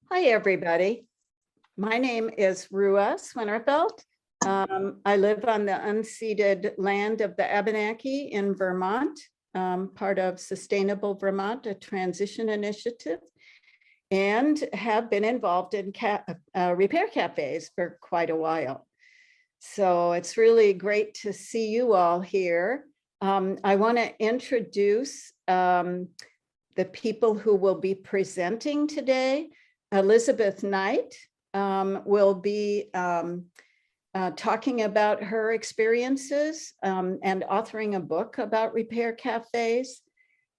Hi, everybody. My name is Rua Swinnerfeld. I live on the unceded land of the Abenaki in Vermont, part of Sustainable Vermont, a transition initiative, and have been involved in repair cafes for quite a while. So it's really great to see you all here. I want to introduce the people who will be presenting today. Elizabeth Knight will be talking about her experiences and authoring a book about repair cafes.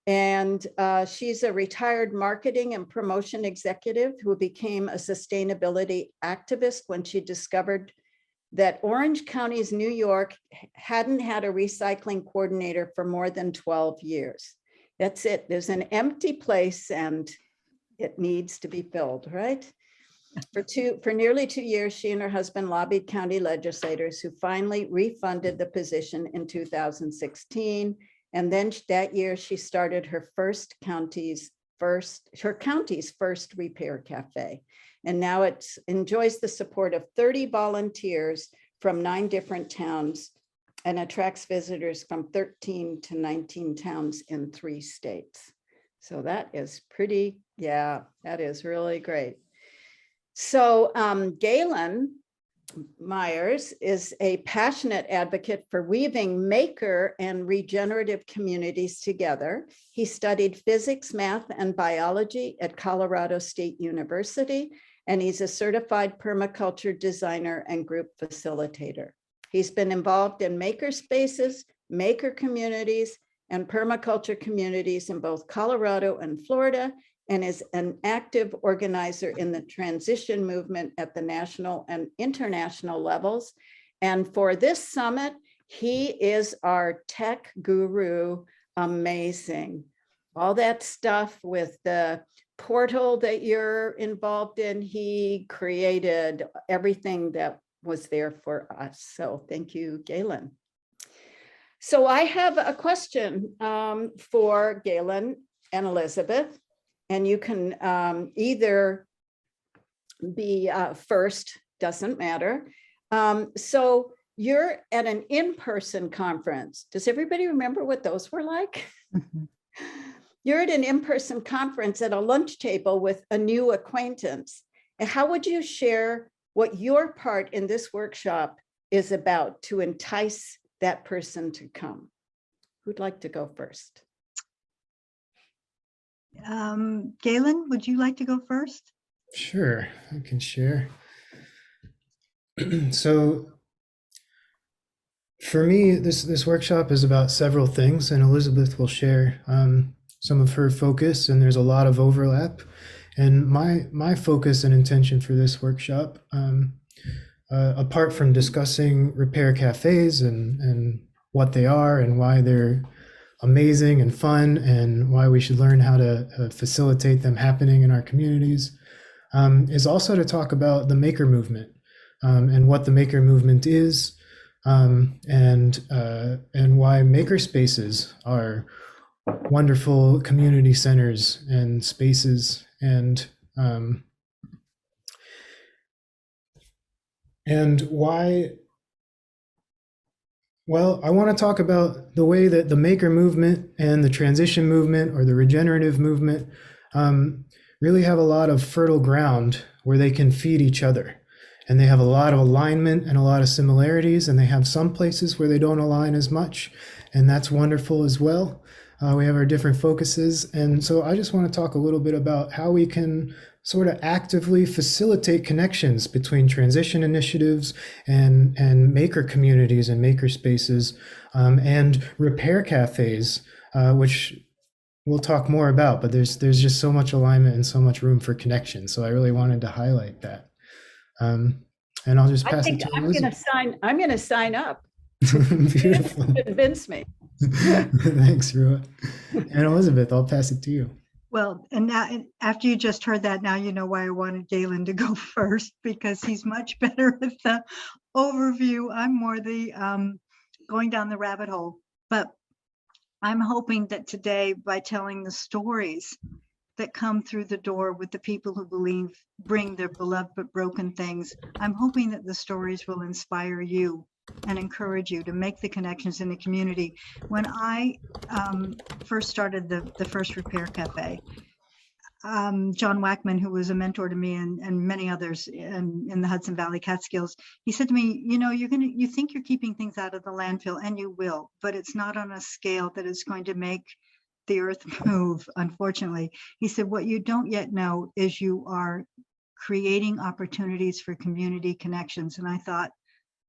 And she's a retired marketing and promotion executive who became a sustainability activist when she discovered that Orange County's New York hadn't had a recycling coordinator for more than 12 years. That's it. There's an empty place and it needs to be filled, right? For nearly 2 years, she and her husband lobbied county legislators who finally refunded the position in 2016. And then that year, she started her county's first repair cafe. And now it enjoys the support of 30 volunteers from 9 different towns and attracts visitors from 13 to 19 towns in 3 states. So that is pretty, yeah, that is really great. So Galen Meyers is a passionate advocate for weaving maker and regenerative communities together. He studied physics, math, and biology at Colorado State University, and he's a certified permaculture designer and group facilitator. He's been involved in maker spaces, maker communities, and permaculture communities in both Colorado and Florida, and is an active organizer in the transition movement at the national and international levels. And for this summit, he is our tech guru. Amazing. All that stuff with the portal that you're involved in, he created everything that was there for us. So thank you, Galen. So I have a question for Galen and Elizabeth, and you can either be first, doesn't matter. So you're at an in-person conference. Does everybody remember what those were like? Mm-hmm. You're at an in-person conference at a lunch table with a new acquaintance. And how would you share what your part in this workshop is about to entice that person to come? Who'd like to go first? Galen, would you like to go first? Sure, I can share. So for me, this workshop is about several things, and Elizabeth will share some of her focus, and there's a lot of overlap. And my focus and intention for this workshop, apart from discussing repair cafes and what they are and why they're amazing and fun and why we should learn how to facilitate them happening in our communities, is also to talk about the maker movement and what the maker movement is, and why maker spaces are wonderful community centers and spaces, and why. Well, I want to talk about the way that the maker movement and the transition movement or the regenerative movement really have a lot of fertile ground where they can feed each other. And they have a lot of alignment and a lot of similarities, and they have some places where they don't align as much, and that's wonderful as well. We have our different focuses. And so I just want to talk a little bit about how we can sort of actively facilitate connections between transition initiatives and maker communities and maker spaces, and repair cafes, which we'll talk more about, but there's just so much alignment and so much room for connection. So I really wanted to highlight that. And I'll just pass it to Elizabeth. I'm going to sign up. Beautiful. Convince me. Thanks, Rua. And Elizabeth, I'll pass it to you. Well, and now after you just heard that, now you know why I wanted Galen to go first, because he's much better with the overview. I'm more the going down the rabbit hole. But I'm hoping that today, by telling the stories that come through the door with the people who bring their beloved but broken things. I'm hoping that the stories will inspire you and encourage you to make the connections in the community. When I first started the first Repair Cafe, John Wackman, who was a mentor to me and many others in the Hudson Valley Catskills, he said to me, you think you're keeping things out of the landfill, and you will, but it's not on a scale that is going to make the earth move, unfortunately. He said, what you don't yet know is you are creating opportunities for community connections. And I thought,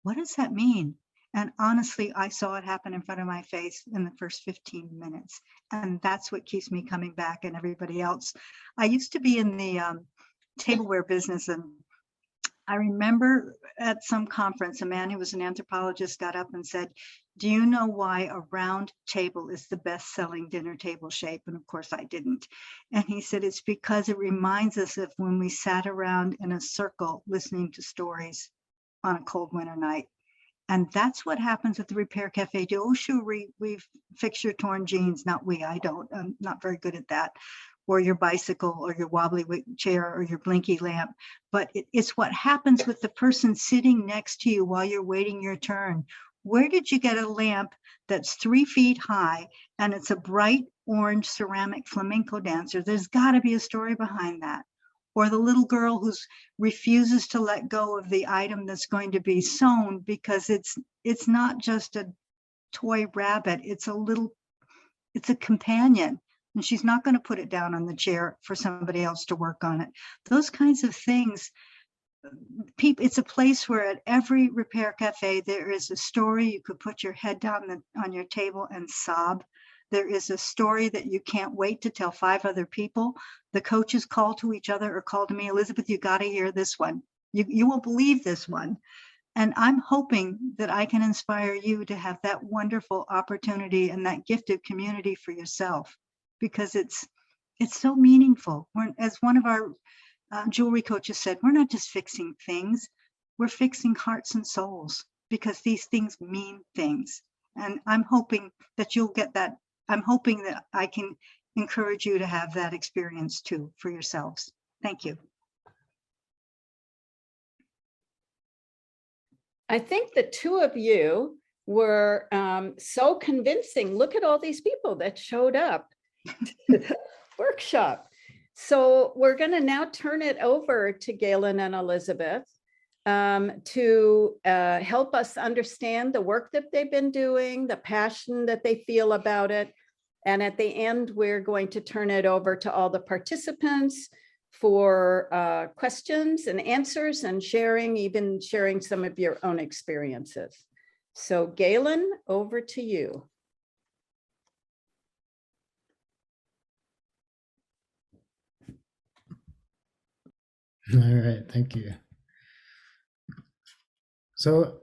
what does that mean? And honestly, I saw it happen in front of my face in the first 15 minutes. And that's what keeps me coming back, and everybody else. I used to be in the tableware business, and I remember at some conference, a man who was an anthropologist got up and said, do you know why a round table is the best-selling dinner table shape? And of course I didn't. And he said, it's because it reminds us of when we sat around in a circle listening to stories on a cold winter night. And that's what happens at the Repair Cafe. Oh, sure, we fix your torn jeans. Not we, I don't. I'm not very good at that. Or your bicycle, or your wobbly chair, or your blinky lamp. But it's what happens with the person sitting next to you while you're waiting your turn. Where did you get a lamp that's 3 feet high and it's a bright orange ceramic flamenco dancer? There's got to be a story behind that. Or the little girl who refuses to let go of the item that's going to be sewn because it's not just a toy rabbit, it's a companion. And she's not going to put it down on the chair for somebody else to work on it. Those kinds of things. It's a place where at every Repair Cafe, there is a story. You could put your head down on your table and sob. There is a story that you can't wait to tell 5 other people. The coaches call to each other or call to me, Elizabeth, you got to hear this one. You will believe this one. And I'm hoping that I can inspire you to have that wonderful opportunity and that gift of community for yourself, because it's so meaningful. As one of our jewelry coaches said, we're not just fixing things, we're fixing hearts and souls, because these things mean things. And I'm hoping that you'll get that. I'm hoping that I can encourage you to have that experience too for yourselves. Thank you. I think the two of you were so convincing. Look at all these people that showed up to the workshop. So we're going to now turn it over to Galen and Elizabeth to help us understand the work that they've been doing, the passion that they feel about it. And at the end, we're going to turn it over to all the participants for questions and answers and even sharing some of your own experiences. So Galen, over to you. All right, thank you. So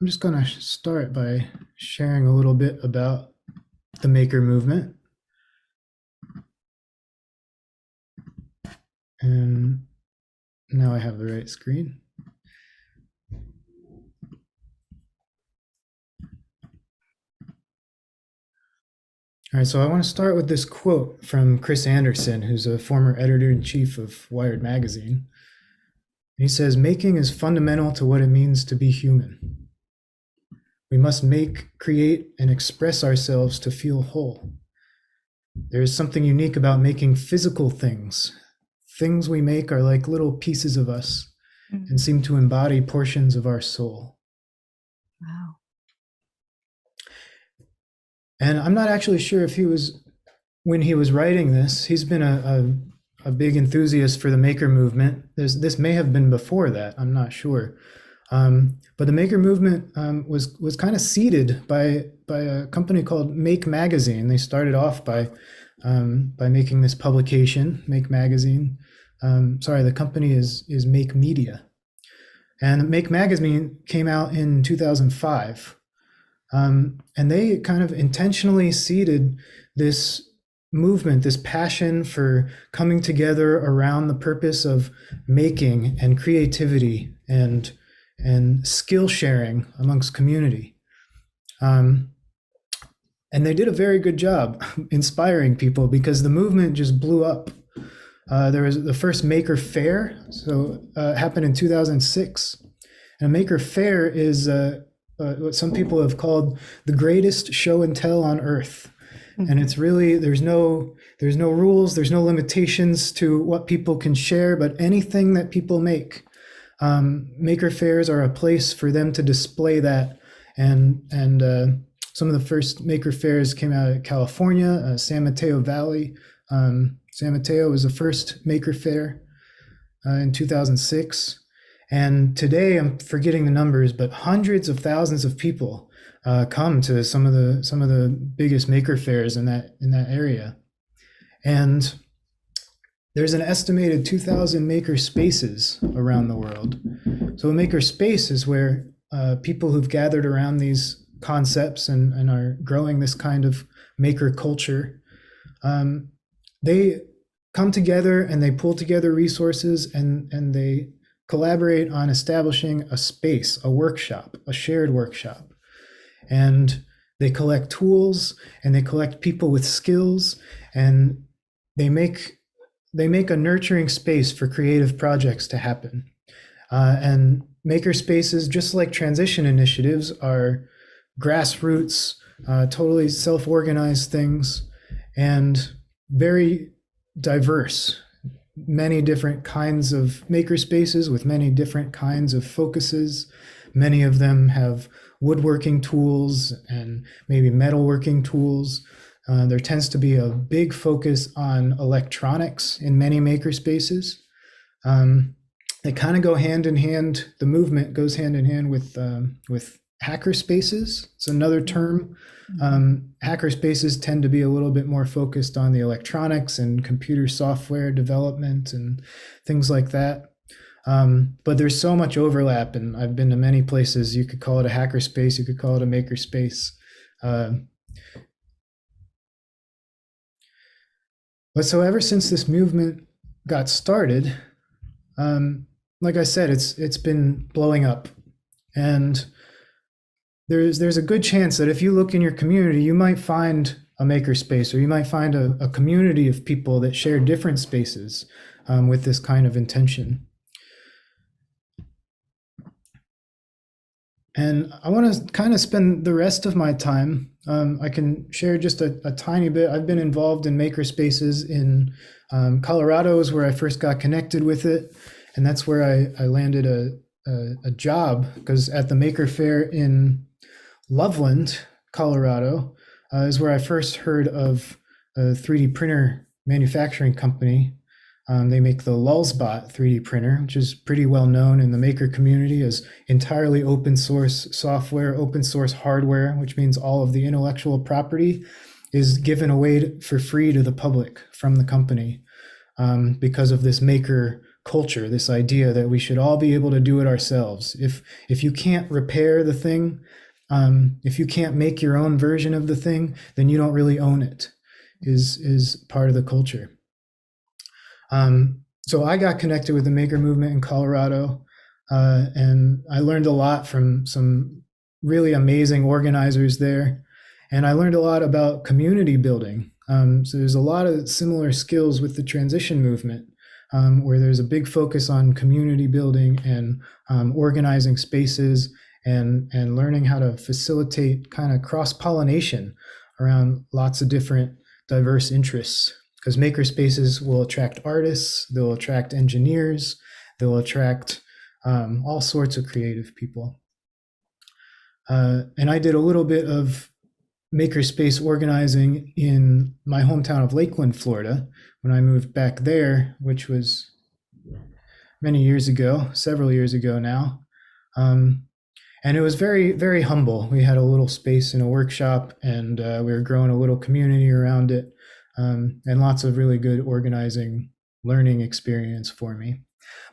I'm just going to start by sharing a little bit about the maker movement. And now I have the right screen. All right, so I want to start with this quote from Chris Anderson, who's a former editor-in-chief of Wired magazine. He says, "Making is fundamental to what it means to be human. We must make, create, and express ourselves to feel whole. There is something unique about making physical things. Things we make are like little pieces of us and seem to embody portions of our soul." Wow. And I'm not actually sure if when he was writing this, he's been a big enthusiast for the maker movement. This may have been before that, I'm not sure. But the maker movement was kind of seeded by a company called Make Magazine. They started off by making this publication, Make Magazine. Sorry, the company is Make Media. And Make Magazine came out in 2005. And they kind of intentionally seeded this movement, this passion for coming together around the purpose of making and creativity and skill sharing amongst community. And they did a very good job inspiring people because the movement just blew up. There was the first Maker Faire, so it happened in 2006. And a Maker Faire is what some people have called the greatest show and tell on earth. And it's really, there's no rules, there's no limitations to what people can share, but anything that people make. Maker Fairs are a place for them to display that. And some of the first Maker Fairs came out of California, San Mateo Valley. San Mateo was the first Maker Faire in 2006. And today, I'm forgetting the numbers, but hundreds of thousands of people come to some of the biggest Maker Fairs in that area. And there's an estimated 2,000 maker spaces around the world. So a maker space is where people who've gathered around these concepts and are growing this kind of maker culture, they come together and they pull together resources and they collaborate on establishing a space, a workshop, a shared workshop. And they collect tools and they collect people with skills, and they make a nurturing space for creative projects to happen. And maker spaces, just like transition initiatives, are grassroots, totally self-organized things, and very diverse. Many different kinds of maker spaces with many different kinds of focuses. Many of them have woodworking tools and maybe metalworking tools. There tends to be a big focus on electronics in many maker spaces. They kind of go hand in hand. The movement goes hand in hand with hacker spaces. It's another term. Hacker spaces tend to be a little bit more focused on the electronics and computer software development and things like that. But there's so much overlap, and I've been to many places. You could call it a hacker space, you could call it a maker space. But so ever since this movement got started, like I said, it's been blowing up. And there's a good chance that if you look in your community, you might find a maker space, or you might find a community of people that share different spaces with this kind of intention. And I want to kind of spend the rest of my time, I can share just a tiny bit. I've been involved in maker spaces in Colorado is where I first got connected with it. And that's where I landed a job, because at the Maker Faire in Loveland, Colorado, is where I first heard of a 3D printer manufacturing company. They make the Lulzbot 3D printer, which is pretty well known in the maker community as entirely open source software, open source hardware, which means all of the intellectual property is given away for free to the public from the company, because of this maker culture, this idea that we should all be able to do it ourselves. If you can't repair the thing, if you can't make your own version of the thing, then you don't really own it, is part of the culture. So I got connected with the maker movement in Colorado, and I learned a lot from some really amazing organizers there. And I learned a lot about community building. So there's a lot of similar skills with the transition movement, where there's a big focus on community building and organizing spaces and learning how to facilitate kind of cross-pollination around lots of different diverse interests. Because maker spaces will attract artists, they'll attract engineers, they'll attract all sorts of creative people. And I did a little bit of makerspace organizing in my hometown of Lakeland, Florida, when I moved back there, which was many years ago, several years ago now. And it was very, very humble. We had a little space in a workshop, and we were growing a little community around it, and lots of really good organizing, learning experience for me.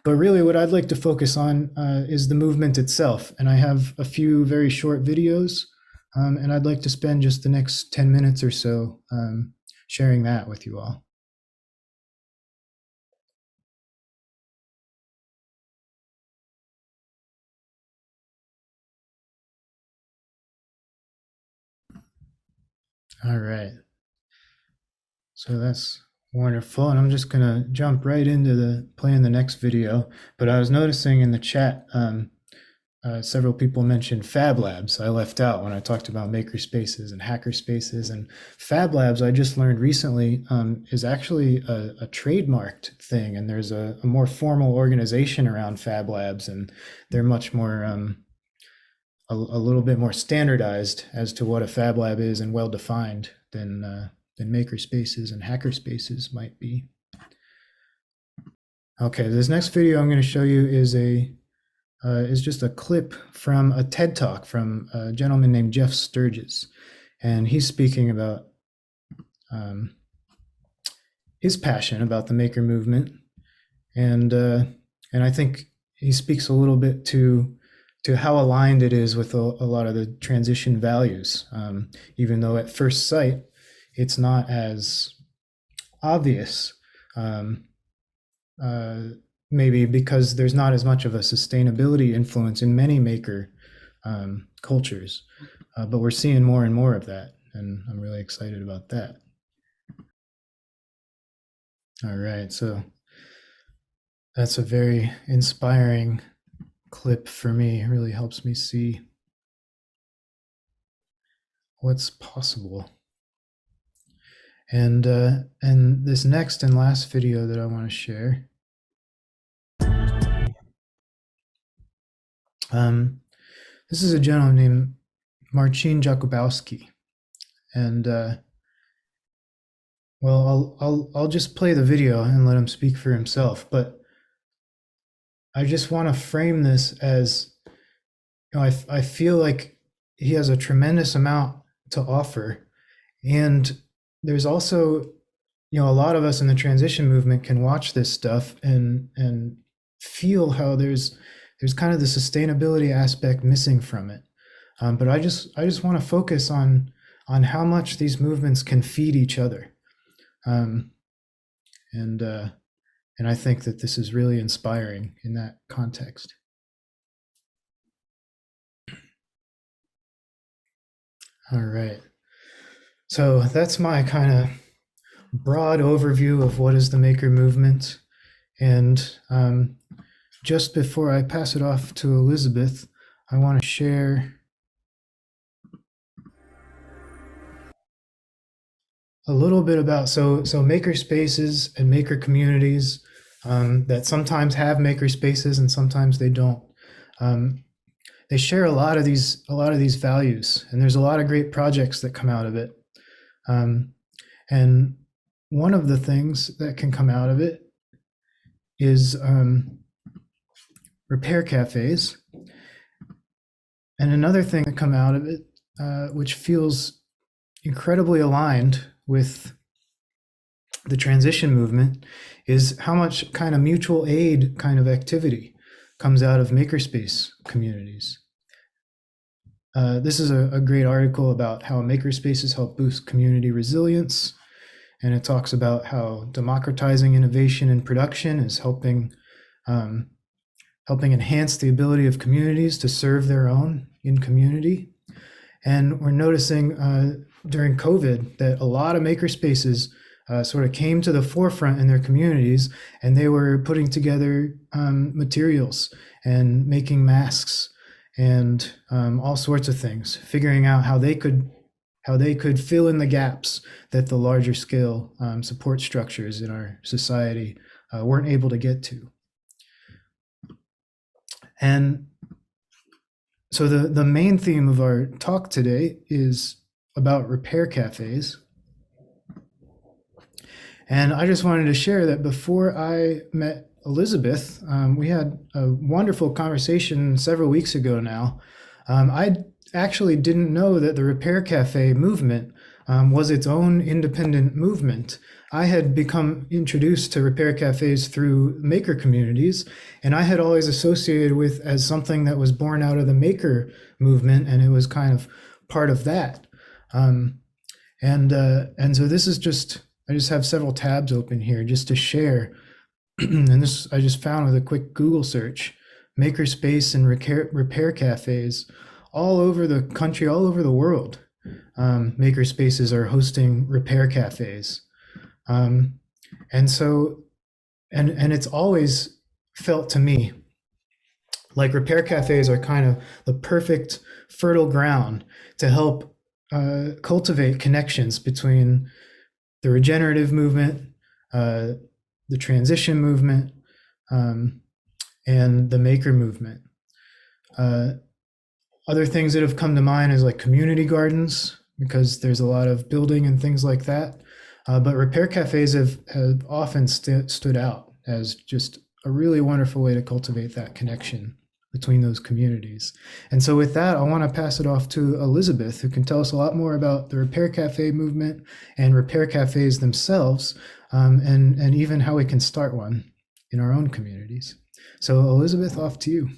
But really what I'd like to focus on is the movement itself. And I have a few very short videos, and I'd like to spend just the next 10 minutes or so sharing that with you all. All right. So that's wonderful. And I'm just going to jump right into playing the next video. But I was noticing in the chat, several people mentioned Fab Labs. I left out when I talked about maker spaces and hacker spaces. And Fab Labs, I just learned recently, is actually a trademarked thing. And there's a more formal organization around Fab Labs, and they're much more, a little bit more standardized as to what a Fab Lab is and well defined than maker spaces and hacker spaces might be. Okay, this next video I'm going to show you is just a clip from a TED Talk from a gentleman named Jeff Sturges, and he's speaking about his passion about the maker movement, and I think he speaks a little bit to how aligned it is with a lot of the transition values, even though at first sight it's not as obvious, maybe because there's not as much of a sustainability influence in many maker cultures, but we're seeing more and more of that, and I'm really excited about that. All right, so that's a very inspiring clip for me. It really helps me see what's possible. And this next and last video that I want to share, this is a gentleman named Marcin Jakubowski, and well, I'll just play the video and let him speak for himself. But I just want to frame this as, you know, I feel like he has a tremendous amount to offer, and there's also, you know, a lot of us in the transition movement can watch this stuff and feel how there's kind of the sustainability aspect missing from it. But I just want to focus on how much these movements can feed each other. And I think that this is really inspiring in that context. All right. So that's my kind of broad overview of what is the maker movement. And just before I pass it off to Elizabeth, I want to share a little bit about, so maker spaces and maker communities that sometimes have maker spaces and sometimes they don't. They share a lot of these values, and there's a lot of great projects that come out of it. And one of the things that can come out of it is repair cafes. And another thing that come out of it, which feels incredibly aligned with the transition movement, is how much kind of mutual aid kind of activity comes out of makerspace communities. This is a great article about how makerspaces help boost community resilience. And it talks about how democratizing innovation and production is helping enhance the ability of communities to serve their own in community. And we're noticing during COVID that a lot of makerspaces sort of came to the forefront in their communities, and they were putting together materials and making masks and all sorts of things, figuring out how they could fill in the gaps that the larger scale support structures in our society weren't able to get to. And so the main theme of our talk today is about repair cafes. And I just wanted to share that before I met Elizabeth, we had a wonderful conversation several weeks ago now. I actually didn't know that the repair cafe movement was its own independent movement. I had become introduced to repair cafes through maker communities, and I had always associated with as something that was born out of the maker movement, and it was kind of part of that. And so this is just, I just have several tabs open here just to share. And this I just found with a quick Google search: makerspace and repair cafes all over the country, all over the world. maker spaces are hosting repair cafes. And so, and it's always felt to me like repair cafes are kind of the perfect fertile ground to help cultivate connections between the regenerative movement, the transition movement, and the maker movement. Other things that have come to mind is like community gardens, because there's a lot of building and things like that. But repair cafes have often stood out as just a really wonderful way to cultivate that connection between those communities. And so with that, I want to pass it off to Elizabeth, who can tell us a lot more about the repair cafe movement and repair cafes themselves, and even how we can start one in our own communities. So Elizabeth, off to you.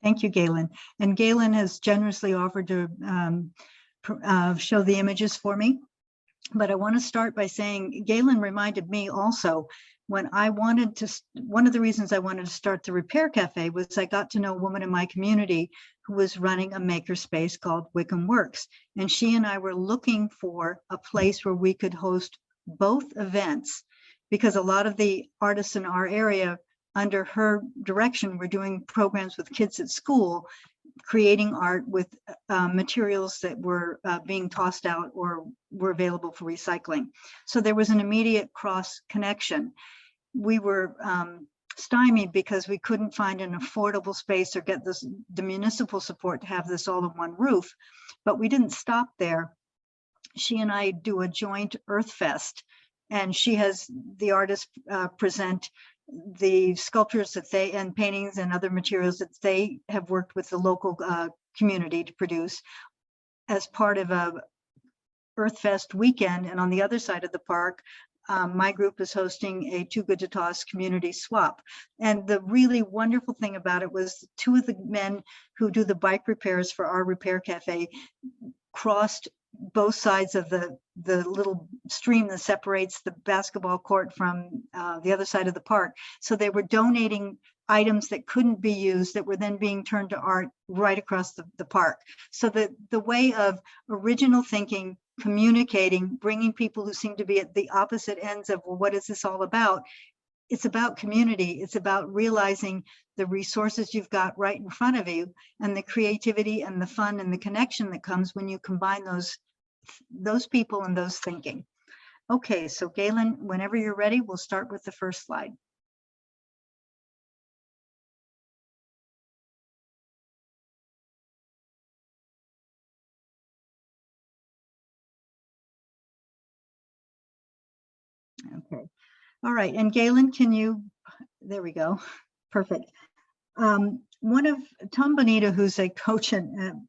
Thank you, Galen. And Galen has generously offered to show the images for me. But I want to start by saying Galen reminded me also, when I wanted to, one of the reasons I wanted to start the Repair Cafe was I got to know a woman in my community who was running a maker space called Wickham Works. And she and I were looking for a place where we could host both events, because a lot of the artists in our area, under her direction, were doing programs with kids at school, creating art with materials that were being tossed out or were available for recycling. So there was an immediate cross connection. We were stymied because we couldn't find an affordable space or get the municipal support to have this all in one roof. But we didn't stop there. She and I do a joint Earth Fest, and she has the artists present the sculptures that they, and paintings and other materials that they have worked with the local community to produce as part of a Earth Fest weekend. And on the other side of the park, my group is hosting a Too Good to Toss community swap. And the really wonderful thing about it was two of the men who do the bike repairs for our repair cafe crossed both sides of the little stream that separates the basketball court from the other side of the park. So they were donating items that couldn't be used that were then being turned to art right across the park. So the way of original thinking, communicating, bringing people who seem to be at the opposite ends of, well, what is this all about? It's about community. It's about realizing the resources you've got right in front of you, and the creativity and the fun and the connection that comes when you combine those people and those thinking. Okay, so Galen, whenever you're ready, we'll start with the first slide. Okay. All right. And Galen, can you, there we go. Perfect. One of Tom Bonita, who's a coach at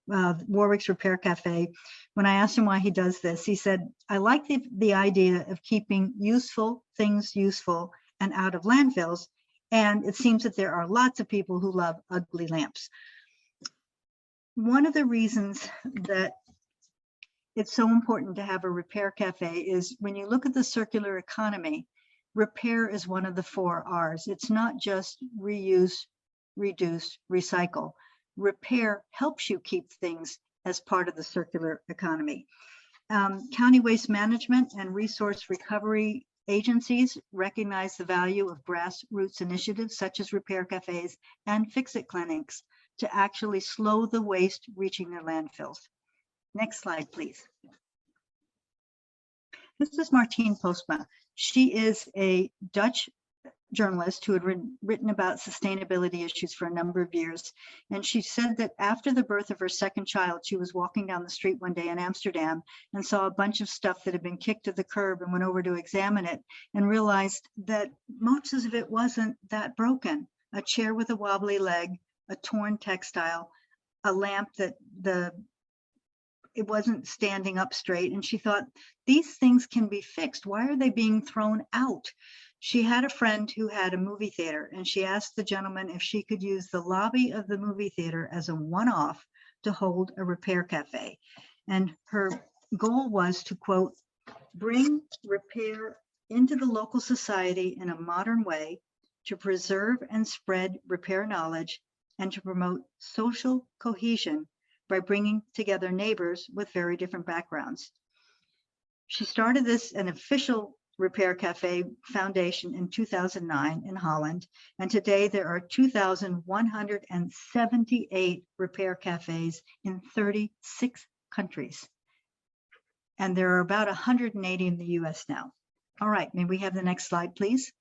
Warwick's Repair Cafe, when I asked him why he does this, he said, I like the idea of keeping useful things useful and out of landfills. And it seems that there are lots of people who love ugly lamps. One of the reasons that it's so important to have a repair cafe is when you look at the circular economy, repair is one of the 4 R's. It's not just reuse, reduce, recycle. Repair helps you keep things as part of the circular economy. County waste management and resource recovery agencies recognize the value of grassroots initiatives such as repair cafes and Fixit Clinics to actually slow the waste reaching their landfills. Next slide, please. This is Martine Postma. She is a Dutch journalist who had written about sustainability issues for a number of years. And she said that after the birth of her second child, she was walking down the street one day in Amsterdam and saw a bunch of stuff that had been kicked to the curb, and went over to examine it and realized that most of it wasn't that broken. A chair with a wobbly leg, a torn textile, a lamp that it wasn't standing up straight. And she thought, these things can be fixed. Why are they being thrown out? She had a friend who had a movie theater, and she asked the gentleman if she could use the lobby of the movie theater as a one-off to hold a repair cafe. And her goal was to, quote, bring repair into the local society in a modern way, to preserve and spread repair knowledge, and to promote social cohesion by bringing together neighbors with very different backgrounds. She started an official Repair Cafe Foundation in 2009 in Holland, and today there are 2,178 repair cafes in 36 countries. And there are about 180 in the US now. All right, may we have the next slide, please?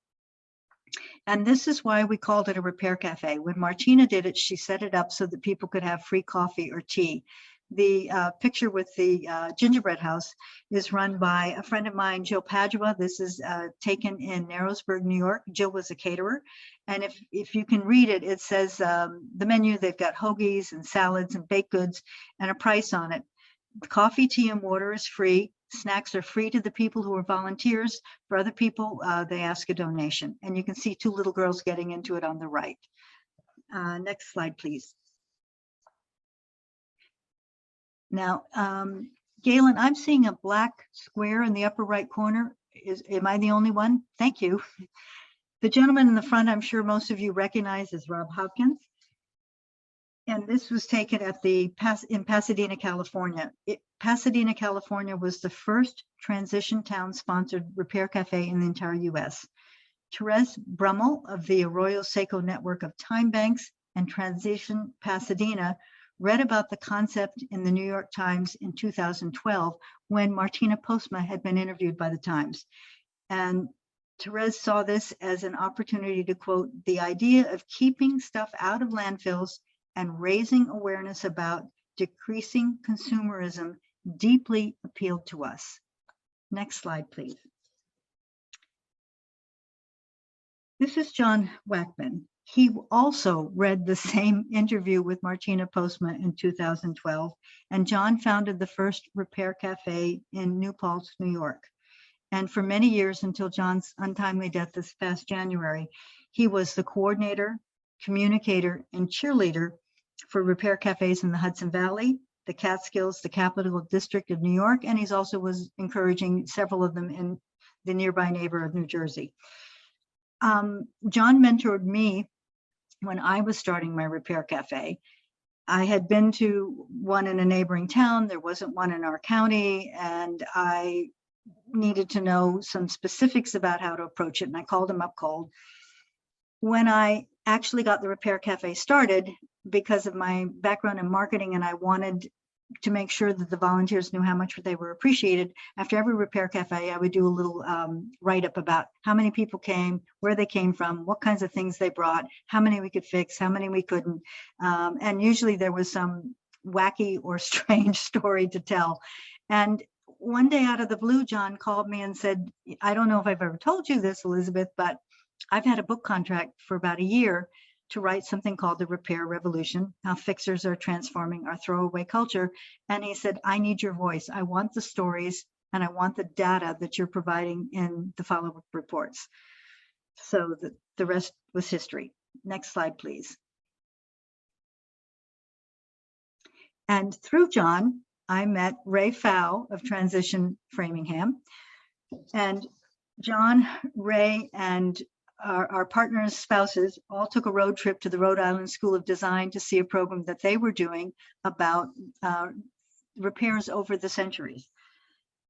And this is why we called it a repair cafe. When Martina did it, she set it up so that people could have free coffee or tea. The picture with the gingerbread house is run by a friend of mine, Jill Padua. This is taken in Narrowsburg, New York. Jill was a caterer. And if you can read it, it says the menu, they've got hoagies and salads and baked goods and a price on it. Coffee, tea, and water is free. Snacks are free to the people who are volunteers. For other people, they ask a donation. And you can see two little girls getting into it on the right. Next slide, please. Now, Galen, I'm seeing a black square in the upper right corner. Am I the only one? Thank you. The gentleman in the front, I'm sure most of you recognize, is Rob Hopkins. And this was taken at in Pasadena, California. Pasadena, California was the first transition town sponsored repair cafe in the entire US. Therese Brummel of the Arroyo Seco network of time banks and Transition Pasadena read about the concept in the New York Times in 2012 when Martina Postma had been interviewed by the Times. And Therese saw this as an opportunity to quote, "The idea of keeping stuff out of landfills and raising awareness about decreasing consumerism deeply appealed to us." Next slide, please. This is John Wackman. He also read the same interview with Martina Postma in 2012, and John founded the first repair cafe in New Paltz, New York. And for many years, until John's untimely death this past January, he was the coordinator, communicator, and cheerleader for repair cafes in the Hudson Valley, the Catskills, the Capital District of New York, and he's also was encouraging several of them in the nearby neighbor of New Jersey. John mentored me when I was starting my repair cafe. I had been to one in a neighboring town. There wasn't one in our county, and I needed to know some specifics about how to approach it, and I called him up cold. When I actually got the repair cafe started, because of my background in marketing, and I wanted to make sure that the volunteers knew how much they were appreciated, after every repair cafe, I would do a little write-up about how many people came, where they came from, what kinds of things they brought, how many we could fix, how many we couldn't. And usually there was some wacky or strange story to tell. And one day out of the blue, John called me and said, "I don't know if I've ever told you this, Elizabeth, but I've had a book contract for about a year to write something called The Repair Revolution, How Fixers Are Transforming Our Throwaway Culture." And he said, "I need your voice. I want the stories and I want the data that you're providing in the follow-up reports." So the rest was history. Next slide, please. And through John, I met Ray Fow of Transition Framingham. And John, Ray, and our partners' spouses all took a road trip to the Rhode Island School of Design to see a program that they were doing about repairs over the centuries.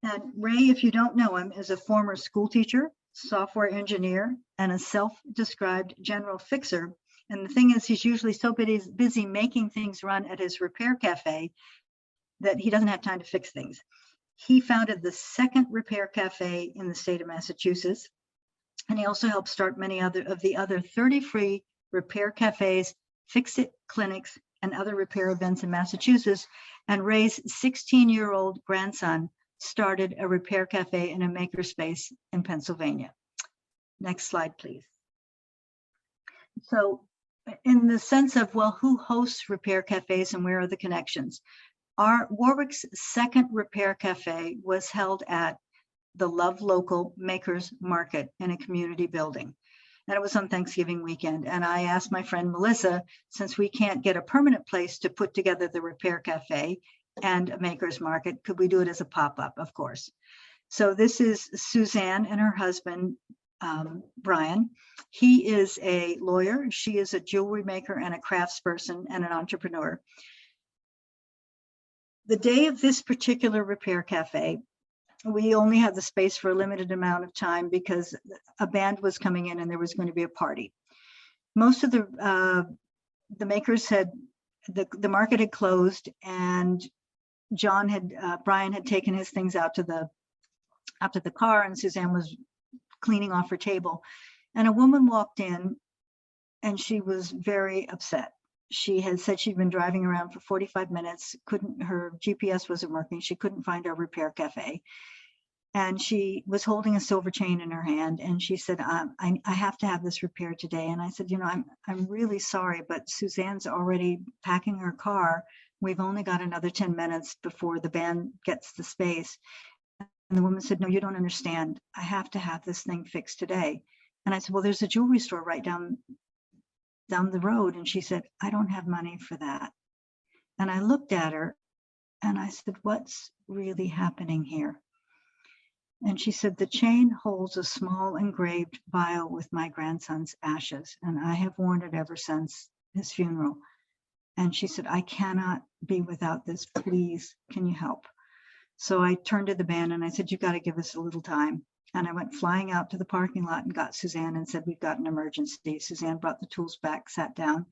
And Ray, if you don't know him, is a former school teacher, software engineer, and a self-described general fixer. And the thing is, he's usually so busy making things run at his repair cafe that he doesn't have time to fix things. He founded the second repair cafe in the state of Massachusetts. And he also helped start many of the other 30 free repair cafes, Fixit Clinics, and other repair events in Massachusetts. And Ray's 16-year-old grandson started a repair cafe in a makerspace in Pennsylvania. Next slide, please. So in the sense of, well, who hosts repair cafes and where are the connections? Warwick's second repair cafe was held at the Love Local Makers Market in a community building. And it was on Thanksgiving weekend. And I asked my friend Melissa, since we can't get a permanent place to put together the repair cafe and a makers market, could we do it as a pop-up? Of course. So this is Suzanne and her husband, Brian. He is a lawyer. She is a jewelry maker and a craftsperson and an entrepreneur. The day of this particular repair cafe, we only had the space for a limited amount of time because a band was coming in and there was going to be a party. Most of the makers had, the market had closed, and Brian had taken his things out to the car, and Suzanne was cleaning off her table. And a woman walked in and she was very upset. She had said she'd been driving around for 45 minutes, her GPS wasn't working, she couldn't find our repair cafe. And she was holding a silver chain in her hand, and she said, I have to have this repaired today. And I said, I'm really sorry, but Suzanne's already packing her car. We've only got another 10 minutes before the band gets the space. And the woman said, no, you don't understand. I have to have this thing fixed today. And I said, well, there's a jewelry store right down the road. And she said, I don't have money for that. And I looked at her and I said, what's really happening here? And she said, the chain holds a small engraved vial with my grandson's ashes, and I have worn it ever since his funeral. And she said, I cannot be without this. Please, can you help? So I turned to the band and I said, you've got to give us a little time. And I went flying out to the parking lot and got Suzanne and said, we've got an emergency. Suzanne brought the tools back, sat down.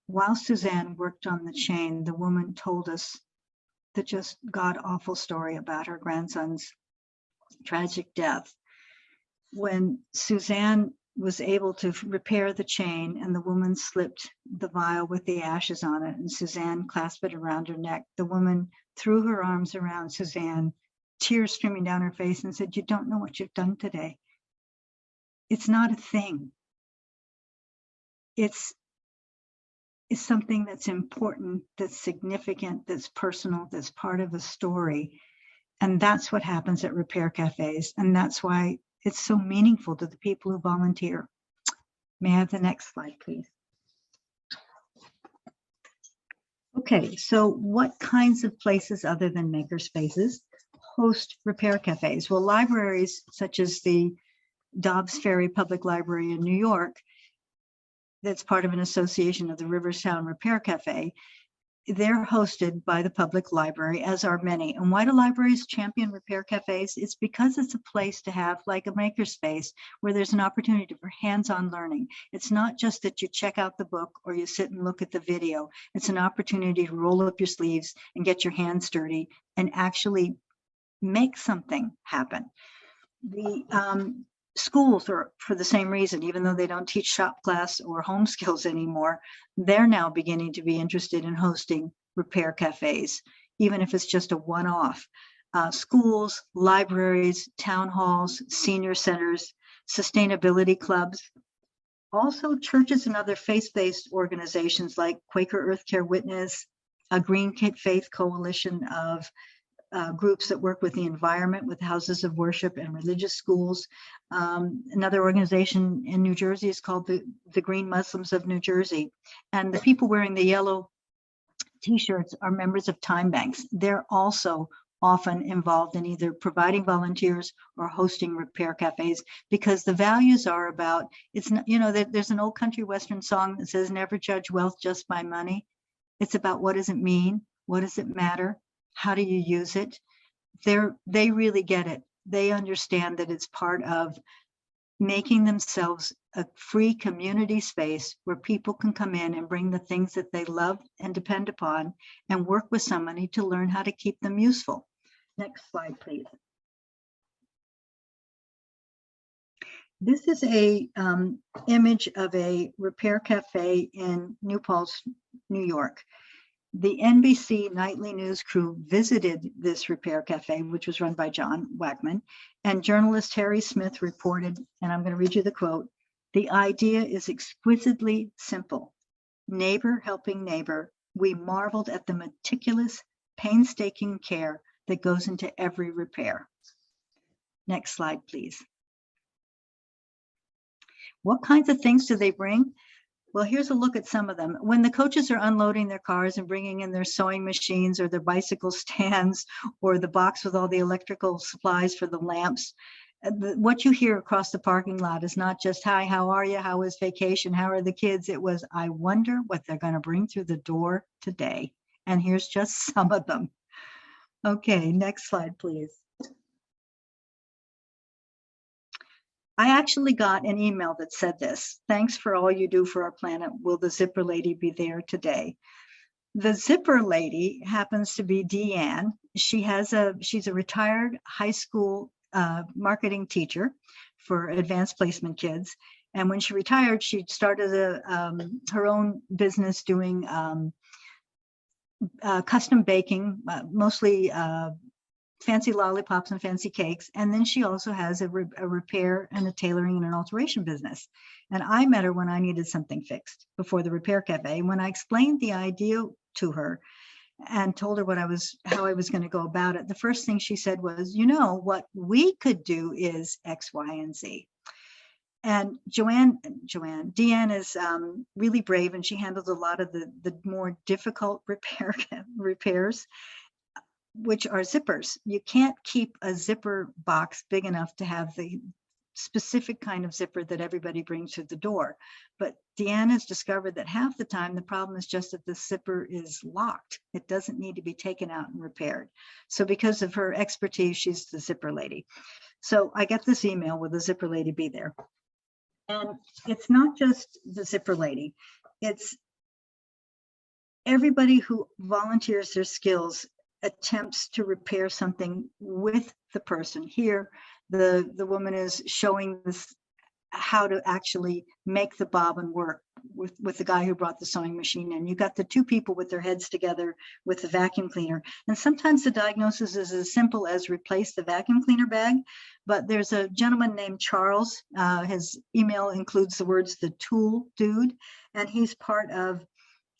While Suzanne worked on the chain, the woman told us the just god-awful story about her grandson's tragic death. When Suzanne was able to repair the chain and the woman slipped the vial with the ashes on it, and Suzanne clasped it around her neck, the woman threw her arms around Suzanne, tears streaming down her face, and said, you don't know what you've done today. It's not a thing. It's something that's important, that's significant, that's personal, that's part of a story. And that's what happens at repair cafes. And that's why it's so meaningful to the people who volunteer. May I have the next slide, please? Okay, so what kinds of places other than maker spaces host repair cafes? Well, libraries such as the Dobbs Ferry Public Library in New York, that's part of an association of the Riverstown Repair Cafe, they're hosted by the public library, as are many. And why do libraries champion repair cafes? It's because it's a place to have like a makerspace where there's an opportunity for hands-on learning. It's not just that you check out the book or you sit and look at the video. It's an opportunity to roll up your sleeves and get your hands dirty and actually make something happen. The schools are, for the same reason, even though they don't teach shop class or home skills anymore, they're now beginning to be interested in hosting repair cafes, even if it's just a one-off. Schools, libraries, town halls, senior centers, sustainability clubs, also churches and other faith-based organizations like Quaker Earth Care Witness, a Green Faith Coalition of groups that work with the environment, with houses of worship and religious schools. Another organization in New Jersey is called the Green Muslims of New Jersey. And the people wearing the yellow t-shirts are members of time banks. They're also often involved in either providing volunteers or hosting repair cafes, because the values are about, it's not, there's an old country western song that says, never judge wealth just by money. It's about, what does it mean? What does it matter? How do you use it? They really get it. They understand that it's part of making themselves a free community space where people can come in and bring the things that they love and depend upon and work with somebody to learn how to keep them useful. Next slide, please. This is a image of a repair cafe in New Paltz, New York. The NBC nightly news crew visited this repair cafe, which was run by John Wackman, and journalist Harry Smith reported, and I'm going to read you the quote, "The idea is exquisitely simple. Neighbor helping neighbor, we marveled at the meticulous, painstaking care that goes into every repair." Next slide, please. What kinds of things do they bring? Well, here's a look at some of them. When the coaches are unloading their cars and bringing in their sewing machines or their bicycle stands or the box with all the electrical supplies for the lamps, what you hear across the parking lot is not just, hi, how are you? How was vacation? How are the kids? It was, I wonder what they're going to bring through the door today. And here's just some of them. Okay, next slide, please. I actually got an email that said this: "Thanks for all you do for our planet. Will the zipper lady be there today?" The zipper lady happens to be Deanne. She's a retired high school marketing teacher for advanced placement kids. And when she retired, she started her own business doing custom baking, mostly fancy lollipops and fancy cakes. And then she also has a repair and a tailoring and an alteration business. And I met her when I needed something fixed before the Repair Cafe. When I explained the idea to her and told her how I was going to go about it, the first thing she said was, "You know, what we could do is X, Y, and Z." And Deanne is really brave, and she handles a lot of the more difficult repairs, which are zippers. You can't keep a zipper box big enough to have the specific kind of zipper that everybody brings to the door. But Deanne has discovered that half the time the problem is just that the zipper is locked. It doesn't need to be taken out and repaired. So because of her expertise, she's the zipper lady. So I get this email, "Will the zipper lady be there?" And it's not just the zipper lady. It's everybody who volunteers their skills, attempts to repair something with the person. Here, the woman is showing this how to actually make the bobbin work with the guy who brought the sewing machine in. You got the two people with their heads together with the vacuum cleaner. And sometimes the diagnosis is as simple as replace the vacuum cleaner bag. But there's a gentleman named Charles. His email includes the words "the tool dude," and he's part of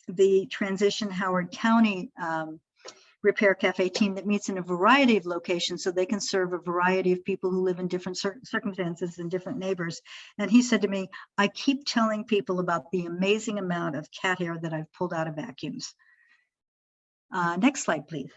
the Transition Howard County Repair Cafe team that meets in a variety of locations so they can serve a variety of people who live in different circumstances and different neighbors. And he said to me, "I keep telling people about the amazing amount of cat hair that I've pulled out of vacuums." Next slide, please.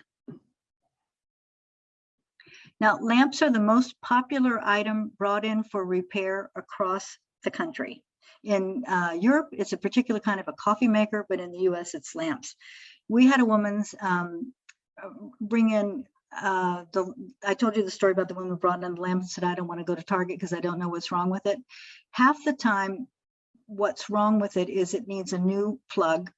Now, lamps are the most popular item brought in for repair across the country. In Europe, it's a particular kind of a coffee maker, but in the US, it's lamps. We had a woman's bring in I told you the story about the woman who brought in the lamp and said, "I don't want to go to Target because I don't know what's wrong with it." Half the time, what's wrong with it is it needs a new plug,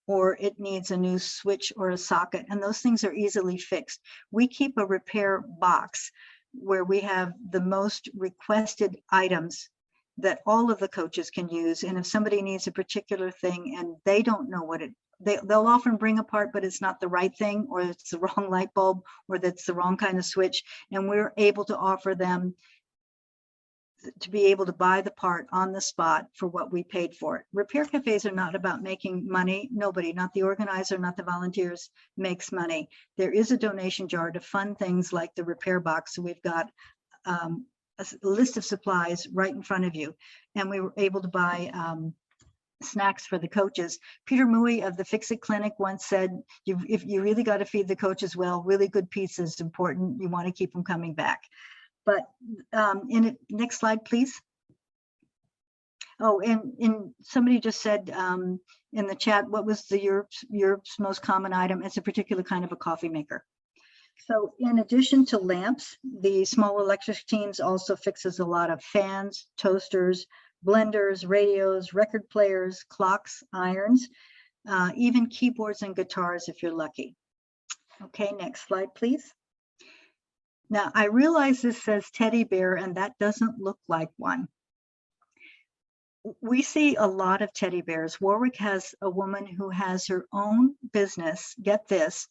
or it needs a new switch or a socket, and those things are easily fixed. We keep a repair box where we have the most requested items that all of the coaches can use. And if somebody needs a particular thing and they don't know what they'll often bring a part, but it's not the right thing, or it's the wrong light bulb, or that's the wrong kind of switch. And we're able to offer them to be able to buy the part on the spot for what we paid for it. Repair cafes are not about making money. Nobody, not the organizer, not the volunteers, makes money. There is a donation jar to fund things like the repair box. So we've got a list of supplies right in front of you. And we were able to buy snacks for the coaches. Peter Mui of the Fixit Clinic once said, if you really got to feed the coaches well, really good pizza is important. You want to keep them coming back. But next slide, please. Oh, and somebody just said in the chat, what was the Europe's most common item? It's a particular kind of a coffee maker. So in addition to lamps, the small electric teams also fixes a lot of fans, toasters, blenders, radios, record players, clocks, irons, even keyboards and guitars if you're lucky. Okay, next slide, please. Now, I realize this says teddy bear, and that doesn't look like one. We see a lot of teddy bears. Warwick has a woman who has her own business. Get this.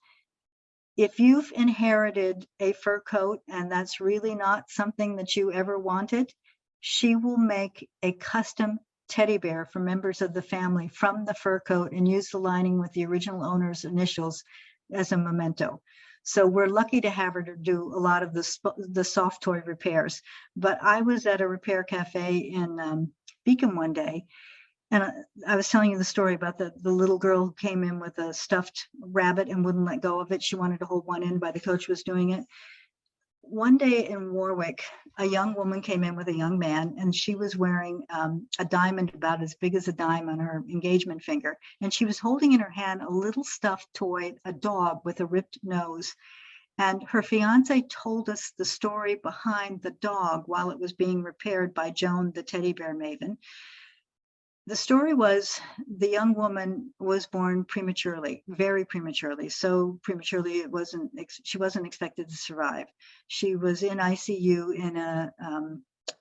If you've inherited a fur coat and that's really not something that you ever wanted, she will make a custom teddy bear for members of the family from the fur coat and use the lining with the original owner's initials as a memento. So we're lucky to have her to do a lot of the soft toy repairs. But I was at a repair cafe in Beacon one day, and I was telling you the story about the little girl who came in with a stuffed rabbit and wouldn't let go of it. She wanted to hold one in, but the coach was doing it. One day in Warwick, a young woman came in with a young man, and she was wearing a diamond about as big as a dime on her engagement finger. And she was holding in her hand a little stuffed toy, a dog with a ripped nose. And her fiance told us the story behind the dog while it was being repaired by Joan, the teddy bear maven. The story was the young woman was born prematurely, very prematurely. So prematurely, she wasn't expected to survive. She was in ICU, in a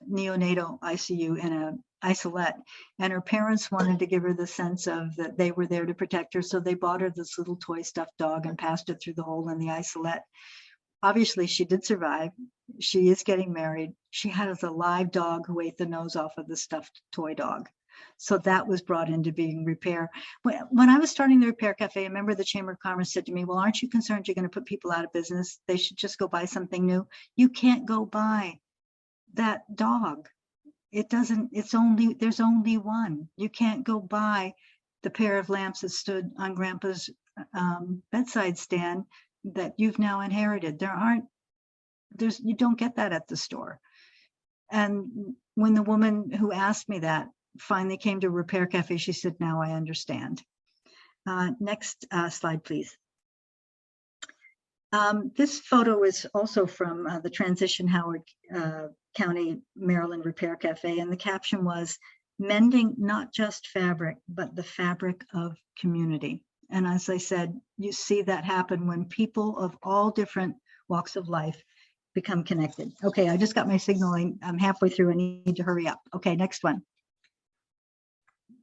neonatal ICU, in a isolette, and her parents wanted to give her the sense of that they were there to protect her. So they bought her this little toy stuffed dog and passed it through the hole in the isolette. Obviously, she did survive. She is getting married. She has a live dog who ate the nose off of the stuffed toy dog. So that was brought into being repair. When I was starting the Repair Cafe, I remember the Chamber of Commerce said to me, well, aren't you concerned you're going to put people out of business? They should just go buy something new. You can't go buy that dog. There's only one. You can't go buy the pair of lamps that stood on Grandpa's bedside stand that you've now inherited. You don't get that at the store. And when the woman who asked me that finally came to Repair Cafe, she said, now I understand. Next slide, please. This photo is also from the Transition Howard County, Maryland Repair Cafe, and the caption was, mending not just fabric, but the fabric of community. And as I said, you see that happen when people of all different walks of life become connected. Okay, I just got my signaling. I'm halfway through. I need to hurry up. Okay, next one.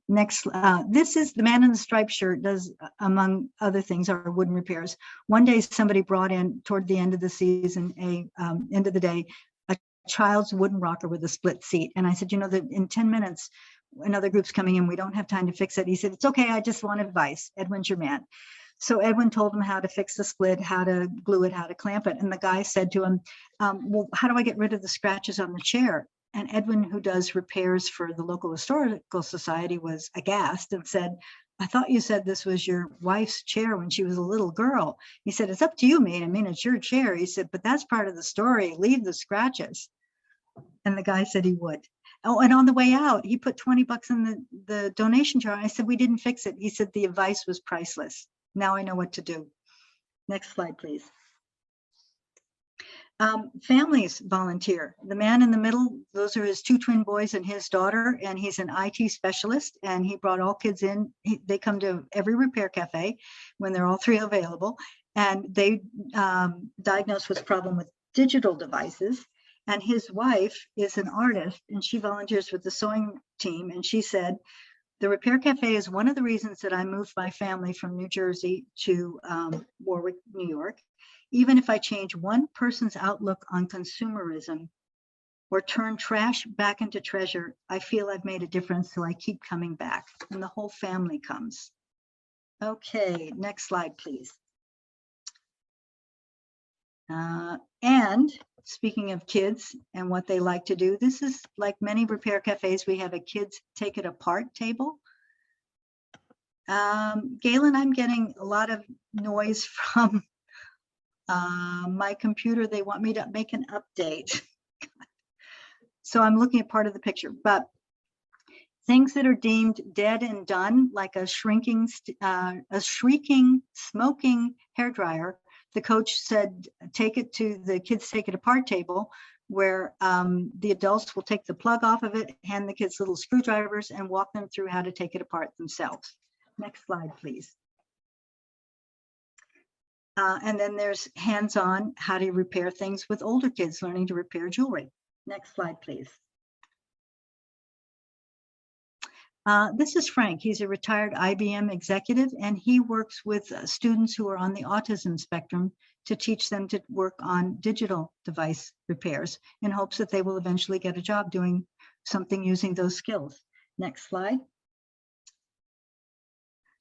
Next, this is the man in the striped shirt does, among other things, our wooden repairs. One day somebody brought in toward the end of the season, end of the day, a child's wooden rocker with a split seat. And I said, you know, that in 10 minutes, another group's coming in, we don't have time to fix it. He said, it's okay, I just want advice. Edwin's your man. So Edwin told him how to fix the split, how to glue it, how to clamp it. And the guy said to him, well, how do I get rid of the scratches on the chair? And Edwin, who does repairs for the local historical society, was aghast and said, I thought you said this was your wife's chair when she was a little girl. He said, it's up to you, mate. I mean, it's your chair. He said, but that's part of the story. Leave the scratches. And the guy said he would. Oh, and on the way out, he put 20 bucks in the donation jar. I said, we didn't fix it. He said, the advice was priceless. Now I know what to do. Next slide, please. Families volunteer. The man in the middle, those are his two twin boys and his daughter, and he's an IT specialist, and he brought all kids in. They come to every Repair Cafe when they're all three available, and they diagnose with a problem with digital devices. And his wife is an artist, and she volunteers with the sewing team, and she said, the Repair Cafe is one of the reasons that I moved my family from New Jersey to Warwick, New York. Even if I change one person's outlook on consumerism or turn trash back into treasure, I feel I've made a difference, so I keep coming back. And the whole family comes. Okay, next slide, please. And speaking of kids and what they like to do, this is like many Repair Cafes, we have a kids take it apart table. Galen, I'm getting a lot of noise from my computer. They want me to make an update. So I'm looking at part of the picture, but things that are deemed dead and done, like a shrieking, smoking hairdryer, the coach said, take it to the kids take it apart table, where the adults will take the plug off of it, hand the kids little screwdrivers, and walk them through how to take it apart themselves. Next slide, please. And then there's hands-on how to repair things with older kids learning to repair jewelry. Next slide, please. This is Frank. He's a retired IBM executive, and he works with students who are on the autism spectrum to teach them to work on digital device repairs in hopes that they will eventually get a job doing something using those skills. Next slide.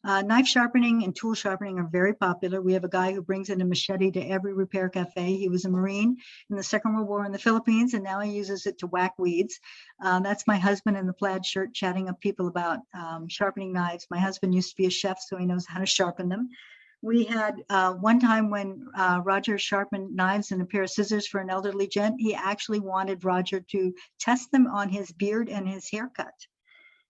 Knife sharpening and tool sharpening are very popular. We have a guy who brings in a machete to every Repair Cafe. He was a Marine in the Second World War in the Philippines, and now he uses it to whack weeds. That's my husband in the plaid shirt chatting up people about sharpening knives. My husband used to be a chef, so he knows how to sharpen them. We had one time when Roger sharpened knives and a pair of scissors for an elderly gent, he actually wanted Roger to test them on his beard and his haircut.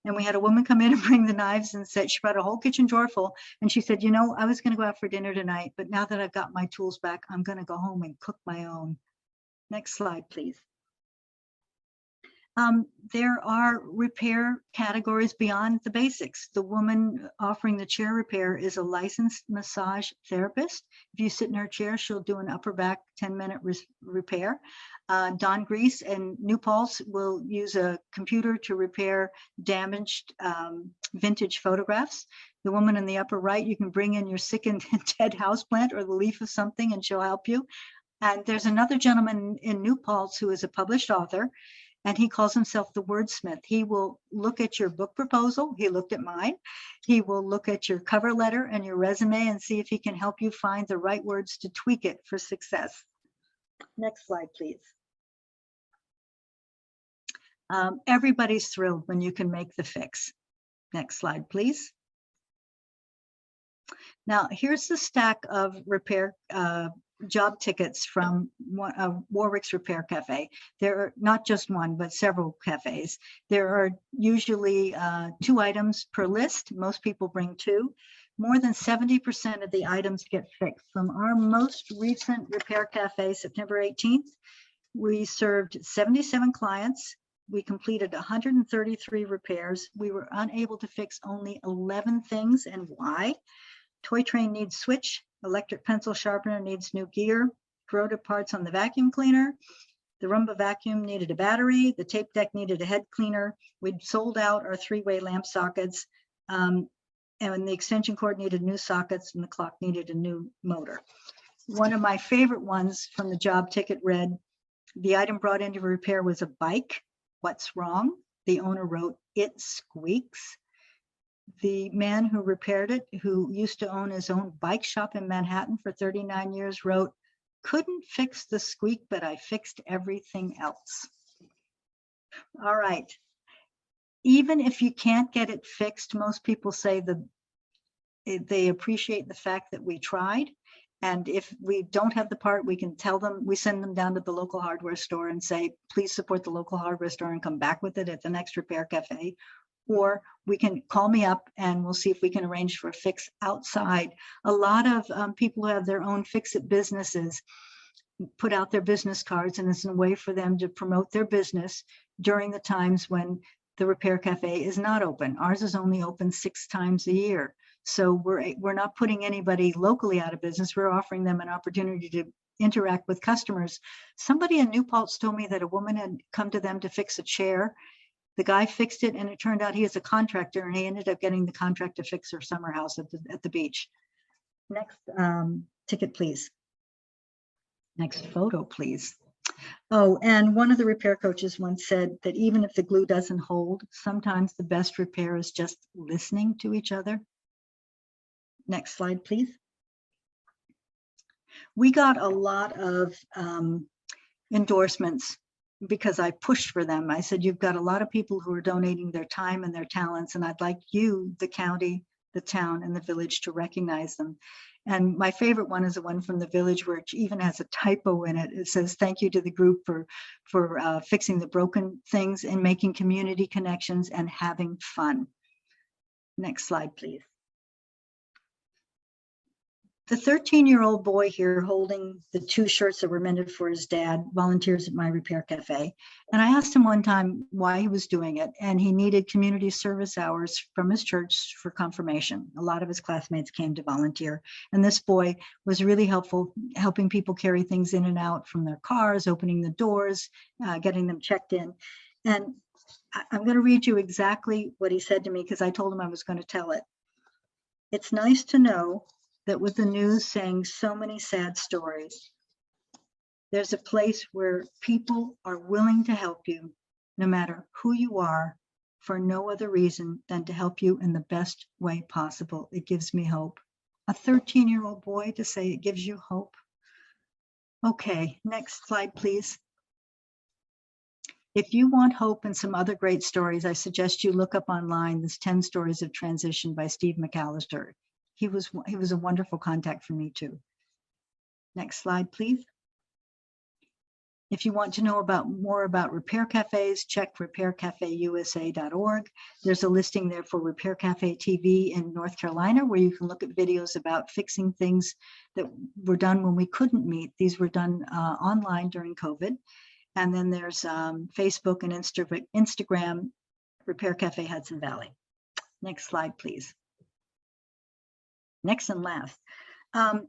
And we had a woman come in and bring the knives and said, she brought a whole kitchen drawer full. And she said, you know, I was going to go out for dinner tonight, but now that I've got my tools back, I'm going to go home and cook my own. Next slide, please. There are repair categories beyond the basics. The woman offering the chair repair is a licensed massage therapist. If you sit in her chair, she'll do an upper back 10-minute repair. Dawn Grease and New Paltz will use a computer to repair damaged vintage photographs. The woman in the upper right, you can bring in your sick and dead houseplant or the leaf of something and she'll help you. And there's another gentleman in New Paltz who is a published author, and he calls himself the wordsmith. He will look at your book proposal. He looked at mine. He will look at your cover letter and your resume and see if he can help you find the right words to tweak it for success. Next slide, please. Everybody's thrilled when you can make the fix. Next slide, please. Now, here's the stack of repair job tickets from Warwick's Repair Cafe. There are not just one, but several cafes. There are usually 2 items per list. Most people bring 2. More than 70% of the items get fixed. From our most recent Repair Cafe, September 18th, we served 77 clients. We completed 133 repairs. We were unable to fix only 11 things, and why? Toy train needs switch. Electric pencil sharpener needs new gear. Corroded parts on the vacuum cleaner. The Roomba vacuum needed a battery. The tape deck needed a head cleaner. We'd sold out our 3-way lamp sockets. And the extension cord needed new sockets and the clock needed a new motor. One of my favorite ones from the job ticket read, the item brought into repair was a bike. What's wrong? The owner wrote, it squeaks. The man who repaired it, who used to own his own bike shop in Manhattan for 39 years, wrote, couldn't fix the squeak, but I fixed everything else. All right. Even if you can't get it fixed, most people say they appreciate the fact that we tried. And if we don't have the part, we can tell them, we send them down to the local hardware store and say, please support the local hardware store and come back with it at the next Repair Cafe. Or we can call me up and we'll see if we can arrange for a fix outside. A lot of people who have their own Fixit businesses put out their business cards, and it's a way for them to promote their business during the times when the Repair Cafe is not open. Ours is only open 6 times a year. So we're not putting anybody locally out of business. We're offering them an opportunity to interact with customers. Somebody in New Paltz told me that a woman had come to them to fix a chair. The guy fixed it, and it turned out he is a contractor, and he ended up getting the contract to fix her summer house at the beach. Next ticket, please. Next photo, please. Oh, and one of the repair coaches once said that even if the glue doesn't hold, sometimes the best repair is just listening to each other. Next slide, please. We got a lot of endorsements because I pushed for them. I said, you've got a lot of people who are donating their time and their talents, and I'd like you, the county, the town, and the village to recognize them. And my favorite one is the one from the village where it even has a typo in it. It says, thank you to the group for fixing the broken things and making community connections and having fun. Next slide, please. The 13-year-old boy here holding the 2 shirts that were mended for his dad volunteers at my Repair Cafe. And I asked him one time why he was doing it, and he needed community service hours from his church for confirmation. A lot of his classmates came to volunteer, and this boy was really helpful, helping people carry things in and out from their cars, opening the doors, getting them checked in. And I'm going to read you exactly what he said to me because I told him I was going to tell it. It's nice to know that with the news saying so many sad stories, there's a place where people are willing to help you, no matter who you are, for no other reason than to help you in the best way possible. It gives me hope. A 13-year-old boy to say it gives you hope. Okay, next slide, please. If you want hope and some other great stories, I suggest you look up online this 10 Stories of Transition by Steve McAllister. He was a wonderful contact for me too. Next slide, please. If you want to know more about repair cafes, check repaircafeusa.org. There's a listing there for Repair Cafe TV in North Carolina, where you can look at videos about fixing things that were done when we couldn't meet. These were done online during COVID. And then there's Facebook and Instagram, Repair Cafe Hudson Valley. Next slide, please. Next and last.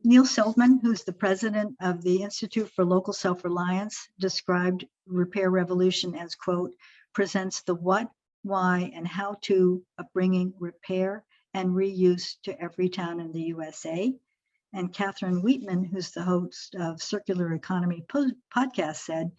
Neil Silverman, who's the president of the Institute for Local Self-Reliance, described Repair Revolution as, quote, presents the what, why, and how to of bringing repair and reuse to every town in the USA. And Catherine Wheatman, who's the host of Circular Economy podcast, said,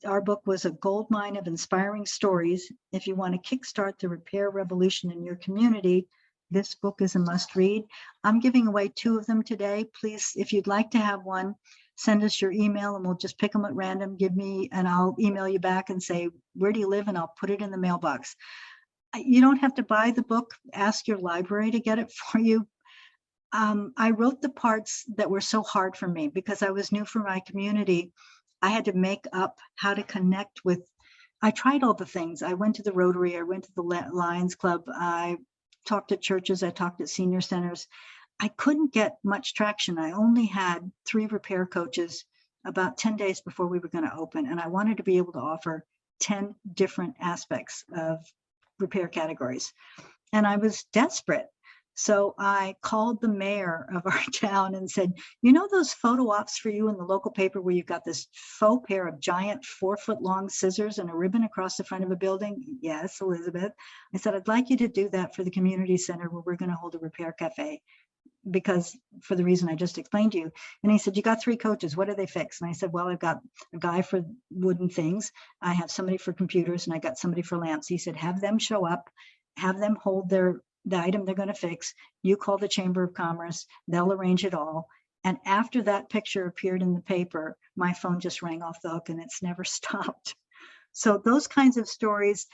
our book was a goldmine of inspiring stories. If you want to kickstart the repair revolution in your community, this book is a must read. I'm giving away 2 of them today. Please, if you'd like to have one, send us your email and we'll just pick them at random. Give me, and I'll email you back and say, where do you live? And I'll put it in the mailbox. You don't have to buy the book. Ask your library to get it for you. I wrote the parts that were so hard for me because I was new for my community. I had to make up how to connect with, I tried all the things. I went to the Rotary, I went to the Lions Club, I talked to churches, I talked at senior centers. I couldn't get much traction. I only had 3 repair coaches about 10 days before we were going to open. And I wanted to be able to offer 10 different aspects of repair categories. And I was desperate. So I called the mayor of our town and said, you know those photo ops for you in the local paper where you've got this faux pair of giant 4-foot-long scissors and a ribbon across the front of a building? Yes, Elizabeth. I said, I'd like you to do that for the community center where we're going to hold a repair cafe, because for the reason I just explained to you. And he said, you got 3 coaches. What do they fix? And I said, well, I've got a guy for wooden things. I have somebody for computers and I got somebody for lamps. He said, have them show up, have them hold the item they're going to fix. You call the Chamber of Commerce, they'll arrange it all. And after that picture appeared in the paper, my phone just rang off the hook and it's never stopped. So those kinds of stories,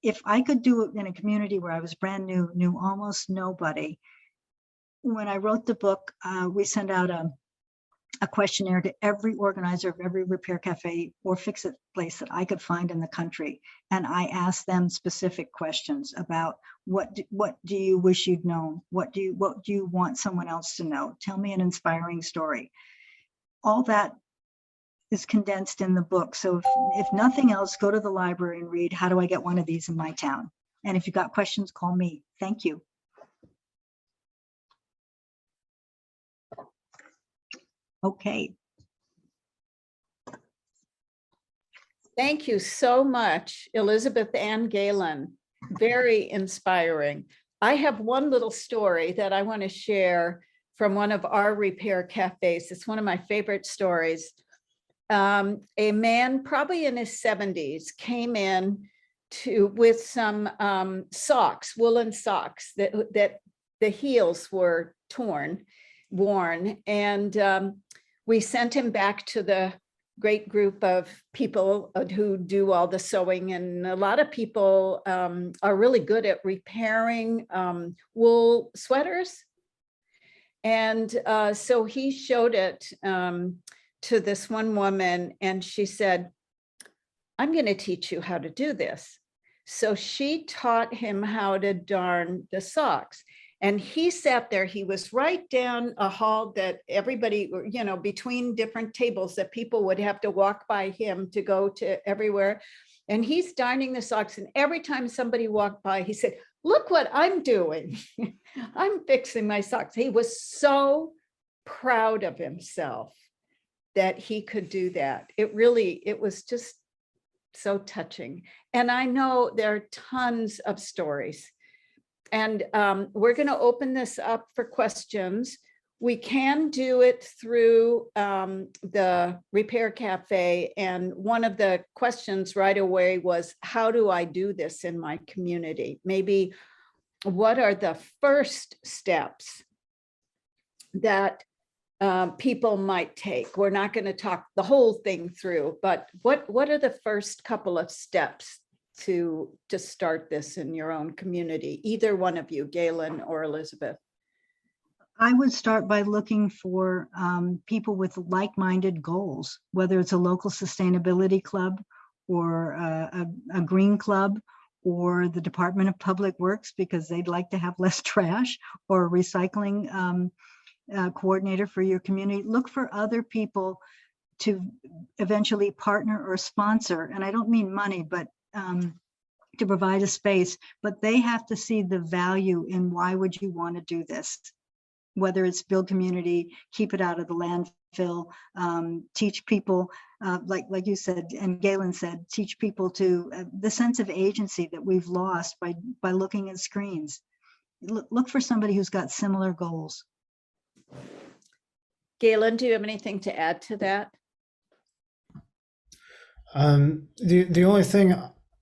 if I could do it in a community where I was brand new, knew almost nobody. When I wrote the book, we sent out a questionnaire to every organizer of every repair cafe or fix-it place that I could find in the country. And I asked them specific questions about what do you wish you'd known? What do you want someone else to know? Tell me an inspiring story. All that is condensed in the book. So if nothing else, go to the library and read, how do I get one of these in my town? And if you've got questions, call me. Thank you. Okay. Thank you so much, Elizabeth and Galen. Very inspiring. I have one little story that I want to share from one of our repair cafes. It's one of my favorite stories. A man, probably in his 70s, came in with some socks, woolen socks that the heels were worn, and we sent him back to the great group of people who do all the sewing. And a lot of people are really good at repairing wool sweaters. And so he showed it to this one woman and she said, I'm going to teach you how to do this. So she taught him how to darn the socks. And he sat there, he was right down a hall that everybody, between different tables that people would have to walk by him to go to everywhere. And he's darning the socks. And every time somebody walked by, he said, look what I'm doing. I'm fixing my socks. He was so proud of himself that he could do that. It was just so touching. And I know there are tons of stories. And we're going to open this up for questions. We can do it through the Repair Cafe. And one of the questions right away was, how do I do this in my community? Maybe what are the first steps that people might take? We're not going to talk the whole thing through, but what are the first couple of steps to start this in your own community? Either one of you, Galen or Elizabeth. I would start by looking for people with like-minded goals, whether it's a local sustainability club or a green club or the Department of Public Works because they'd like to have less trash, or a recycling coordinator for your community. Look for other people to eventually partner or sponsor. And I don't mean money, but to provide a space, but they have to see the value in why would you want to do this? Whether it's build community, keep it out of the landfill, teach people, like you said, and Galen said, teach people to the sense of agency that we've lost by looking at screens. Look for somebody who's got similar goals. Galen, do you have anything to add to that? The only thing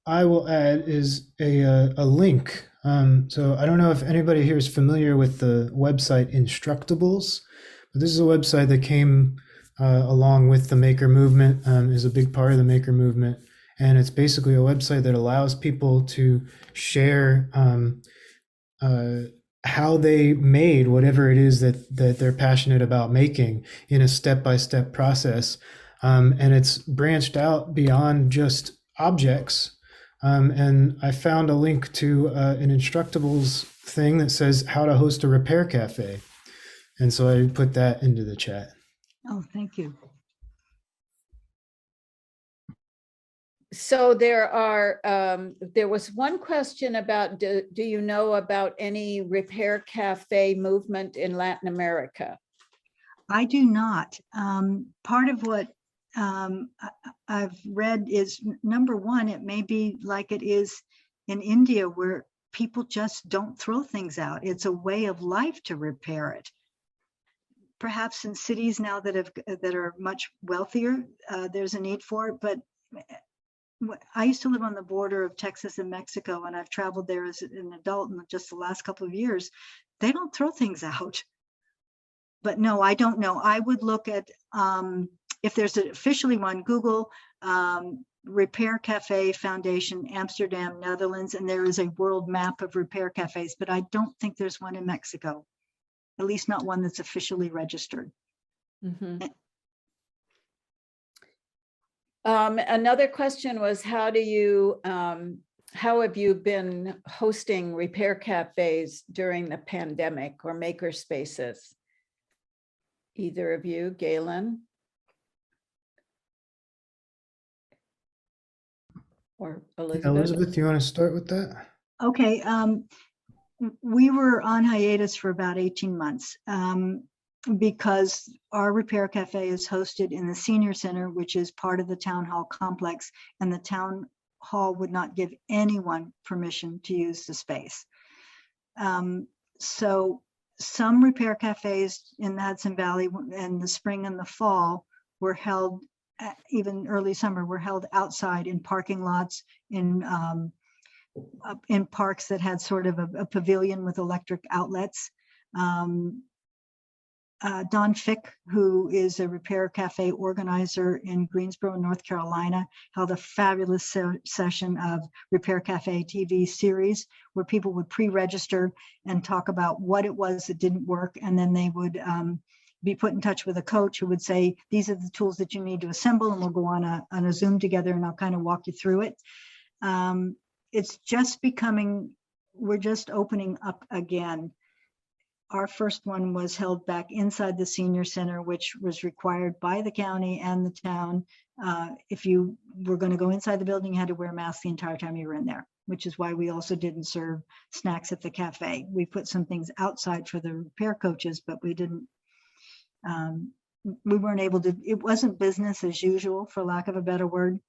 I will add is a link. So I don't know if anybody here is familiar with the website Instructables, but this is a website that came along with the maker movement, is a big part of the maker movement. And it's basically a website that allows people to share how they made whatever it is that they're passionate about making in a step-by-step process. And it's branched out beyond just objects. And I found a link to an Instructables thing that says how to host a repair cafe. And so I put that into the chat. Oh, thank you. So there was one question about, do you know about any repair cafe movement in Latin America? I do not. Part of what I've read is, number one, it may be like it is in India where people just don't throw things out. It's a way of life to repair it. Perhaps in cities now that are much wealthier, there's a need for it. But I used to live on the border of Texas and Mexico, and I've traveled there as an adult in just the last couple of years. They don't throw things out. But no, I don't know. I would look at, if there's officially one, Google Repair Cafe Foundation, Amsterdam, Netherlands, and there is a world map of repair cafes, but I don't think there's one in Mexico, at least not one that's officially registered. Mm-hmm. Another question was, how have you been hosting repair cafes during the pandemic or maker spaces? Either of you, Galen? Or Elizabeth? Elizabeth, you want to start with that? Okay. We were on hiatus for about 18 months because our repair cafe is hosted in the senior center, which is part of the town hall complex, and the town hall would not give anyone permission to use the space. So some repair cafes in the Hudson Valley in the spring and the fall were held, even early summer, were held outside in parking lots, in parks that had sort of a pavilion with electric outlets. Don Fick, who is a repair cafe organizer in Greensboro, North Carolina, held a fabulous session of Repair Cafe TV series where people would pre-register and talk about what it was that didn't work. And then they would be put in touch with a coach who would say, these are the tools that you need to assemble, and we'll go on a Zoom together and I'll kind of walk you through it. It's just becoming, we're just opening up again. Our first one was held back inside the senior center, which was required by the county and the town. If you were going to go inside the building, you had to wear a mask the entire time you were in there, which is why we also didn't serve snacks at the cafe. We put some things outside for the repair coaches, but we didn't, we weren't able to, it wasn't business as usual, for lack of a better word.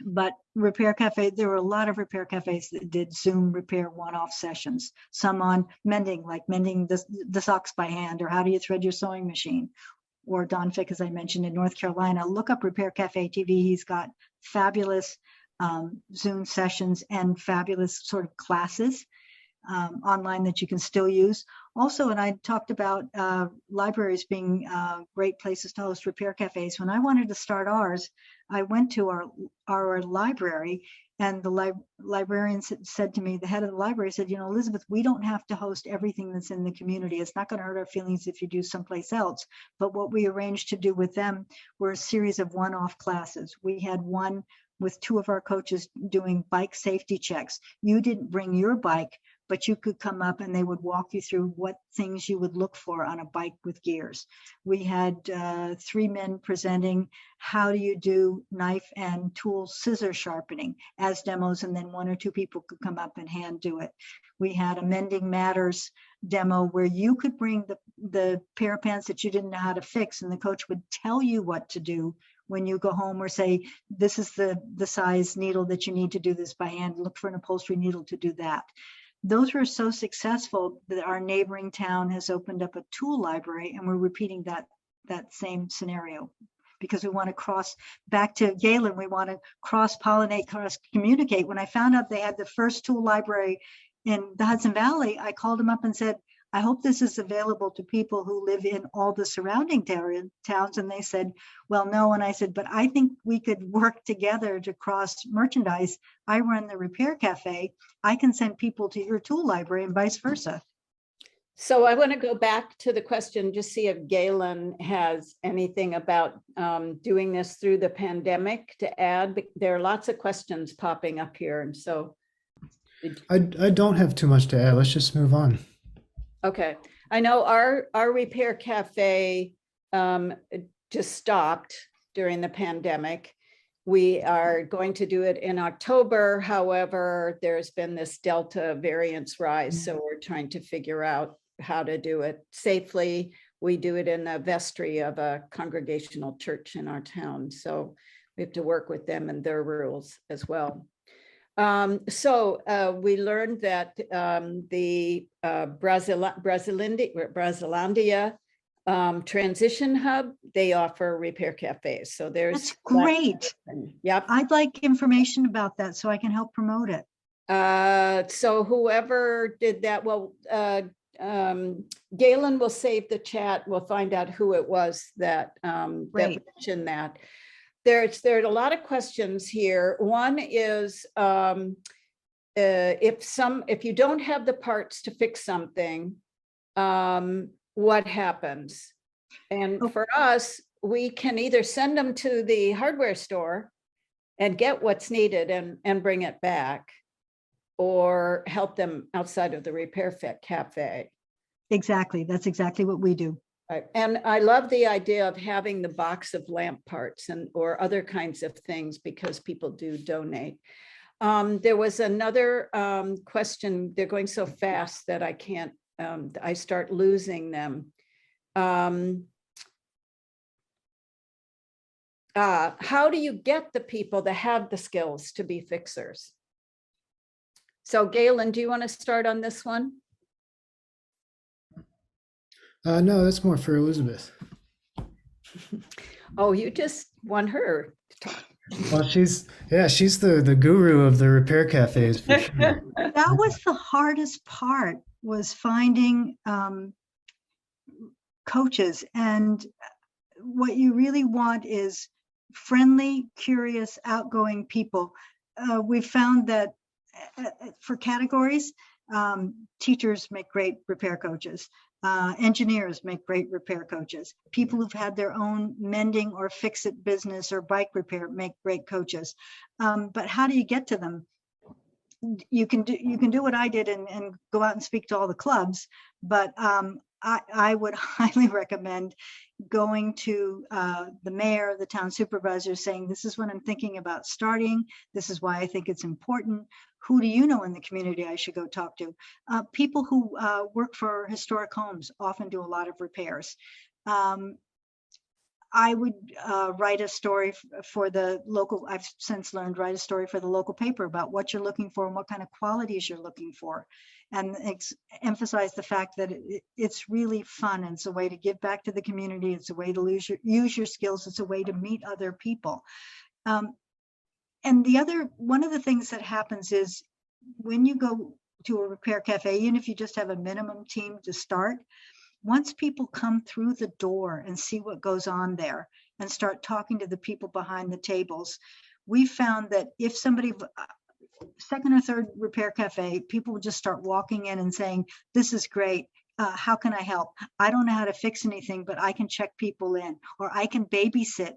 But repair cafe, there were a lot of repair cafes that did Zoom repair one-off sessions, some on mending, like mending the socks by hand, or how do you thread your sewing machine, or Don Fick, as I mentioned, in North Carolina. Look up Repair Cafe TV. He's got fabulous Zoom sessions and fabulous sort of classes. online that you can still use. Also, and I talked about libraries being great places to host repair cafes. When I wanted to start ours, I went to our library, and the librarian said to me, the head of the library said, you know, Elizabeth, we don't have to host everything that's in the community. It's not going to hurt our feelings if you do someplace else. But what we arranged to do with them were a series of one-off classes. We had one with 2 of our coaches doing bike safety checks. You didn't bring your bike, but you could come up and they would walk you through what things you would look for on a bike with gears. We had 3 men presenting how do you do knife and tool scissor sharpening as demos, and then 1 or 2 people could come up and hand do it. We had a Mending Matters demo where you could bring the pair of pants that you didn't know how to fix, and the coach would tell you what to do when you go home, or say, this is the size needle that you need to do this by hand. Look for an upholstery needle to do that. Those were so successful that our neighboring town has opened up a tool library, and we're repeating that same scenario because we want to cross back to Galen. We want to cross-pollinate, cross-communicate. When I found out they had the first tool library in the Hudson Valley, I called them up and said, I hope this is available to people who live in all the surrounding towns. And they said, well, no. And I said, but I think we could work together to cross merchandise. I run the repair cafe. I can send people to your tool library and vice versa. So I want to go back to the question, just see if Galen has anything about doing this through the pandemic to add. There are lots of questions popping up here. And so. I don't have too much to add. Let's just move on. Okay, I know our repair cafe just stopped during the pandemic. We are going to do it in October. However, there's been this Delta variance rise, so we're trying to figure out how to do it safely. We do it in the vestry of a congregational church in our town, so we have to work with them and their rules as well. We learned that the Brasilandia Transition Hub, they offer repair cafes. So That's great. Yep. I'd like information about that so I can help promote it. So whoever did that, well, Galen will save the chat. We'll find out who it was that, that mentioned that. There's a lot of questions here. One is if you don't have the parts to fix something, what happens? And for us, we can either send them to the hardware store and get what's needed and bring it back, or help them outside of the repair cafe. Exactly. That's exactly what we do. Right. And I love the idea of having the box of lamp parts or other kinds of things, because people do donate. There was another question. They're going so fast that I can't, I start losing them. How do you get the people that have the skills to be fixers? So Galen, do you want to start on this one? No, that's more for Elizabeth. Oh, you just want her to talk. Well, she's the guru of the repair cafes. For sure. That was the hardest part, was finding coaches. And what you really want is friendly, curious, outgoing people. We've found that for categories, teachers make great repair coaches. Engineers make great repair coaches. People who've had their own mending or fix-it business or bike repair make great coaches. But how do you get to them? You can do what I did and go out and speak to all the clubs. But I would highly recommend going to the mayor, the town supervisor, saying, this is what I'm thinking about starting. This is why I think it's important. Who do you know in the community I should go talk to? People who work for historic homes often do a lot of repairs. I would write a story for the local, I've since learned, write a story for the local paper about what you're looking for and what kind of qualities you're looking for. And emphasize the fact that it's really fun. And it's a way to give back to the community. It's a way to use your skills. It's a way to meet other people. And one of the things that happens is when you go to a repair cafe, even if you just have a minimum team to start, once people come through the door and see what goes on there and start talking to the people behind the tables, we found that if somebody, second or third repair cafe, people would just start walking in and saying, this is great. How can I help? I don't know how to fix anything, but I can check people in, or I can babysit.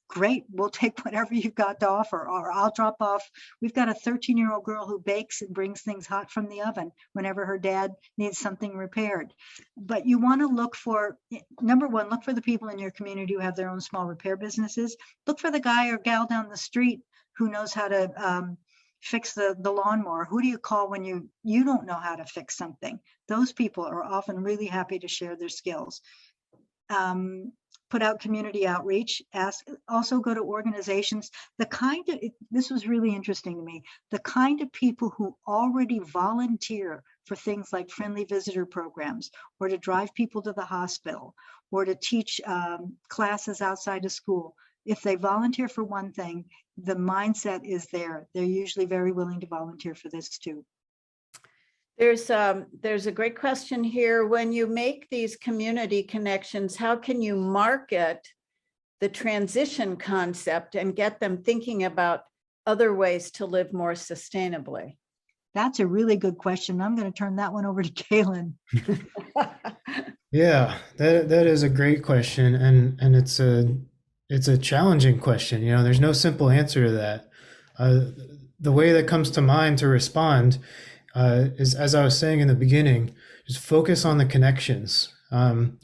Great, we'll take whatever you've got to offer, or I'll drop off. We've got a 13-year-old girl who bakes and brings things hot from the oven whenever her dad needs something repaired. But you want to look for, number one, look for the people in your community who have their own small repair businesses. Look for the guy or gal down the street who knows how to fix the lawnmower. Who do you call when you don't know how to fix something? Those people are often really happy to share their skills. Put out community outreach, also go to organizations. This was really interesting to me, the kind of people who already volunteer for things like friendly visitor programs, or to drive people to the hospital, or to teach classes outside of school. If they volunteer for one thing, the mindset is there. They're usually very willing to volunteer for this too. There's a great question here. When you make these community connections, how can you market the transition concept and get them thinking about other ways to live more sustainably? That's a really good question. I'm going to turn that one over to Galen. Yeah, that is a great question, and it's a challenging question. You know, there's no simple answer to that. The way that comes to mind to respond is, as I was saying in the beginning, just focus on the connections. And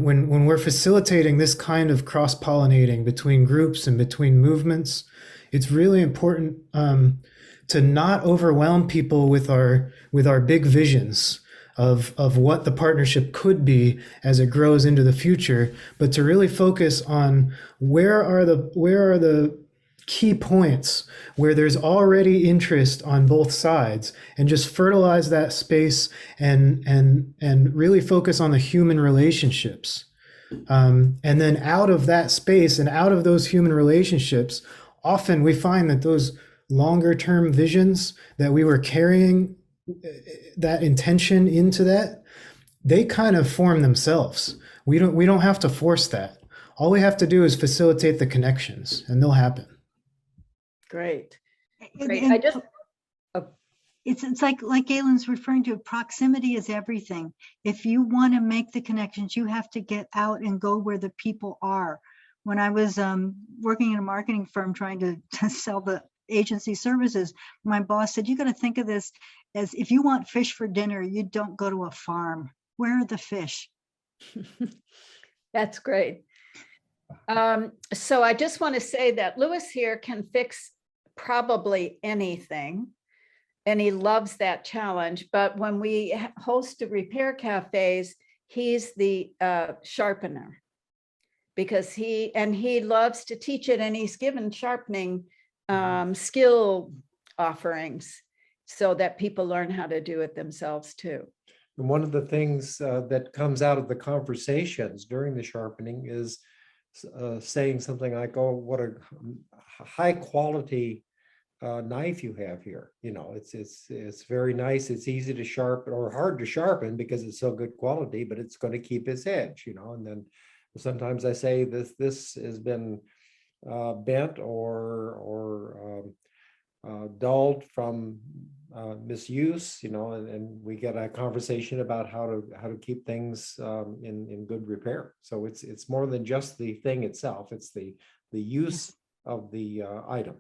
when we're facilitating this kind of cross-pollinating between groups and between movements, it's really important to not overwhelm people with our big visions of what the partnership could be as it grows into the future, but to really focus on where are the key points where there's already interest on both sides, and just fertilize that space and really focus on the human relationships. And then out of that space and out of those human relationships, often we find that those longer term visions that we were carrying, that intention into that, they kind of form themselves. We don't have to force that. All we have to do is facilitate the connections, and they'll happen. Great. It's like Galen's referring to, proximity is everything. If you want to make the connections, you have to get out and go where the people are. When I was working in a marketing firm trying to sell the agency services, my boss said, you got to think of this as, if you want fish for dinner, you don't go to a farm. Where are the fish? That's great. So I just want to say that Louis here can fix probably anything, and he loves that challenge. But when we host the repair cafes, he's the sharpener, because he loves to teach it, and he's given sharpening skill offerings so that people learn how to do it themselves too. And one of the things that comes out of the conversations during the sharpening is saying something like, oh, what a high quality knife you have here. You know, it's very nice. It's easy to sharpen, or hard to sharpen because it's so good quality, but it's going to keep its edge, you know. And then sometimes I say this has been bent or dulled from misuse, you know, and we get a conversation about how to keep things in good repair. So it's more than just the thing itself. It's the use of the item.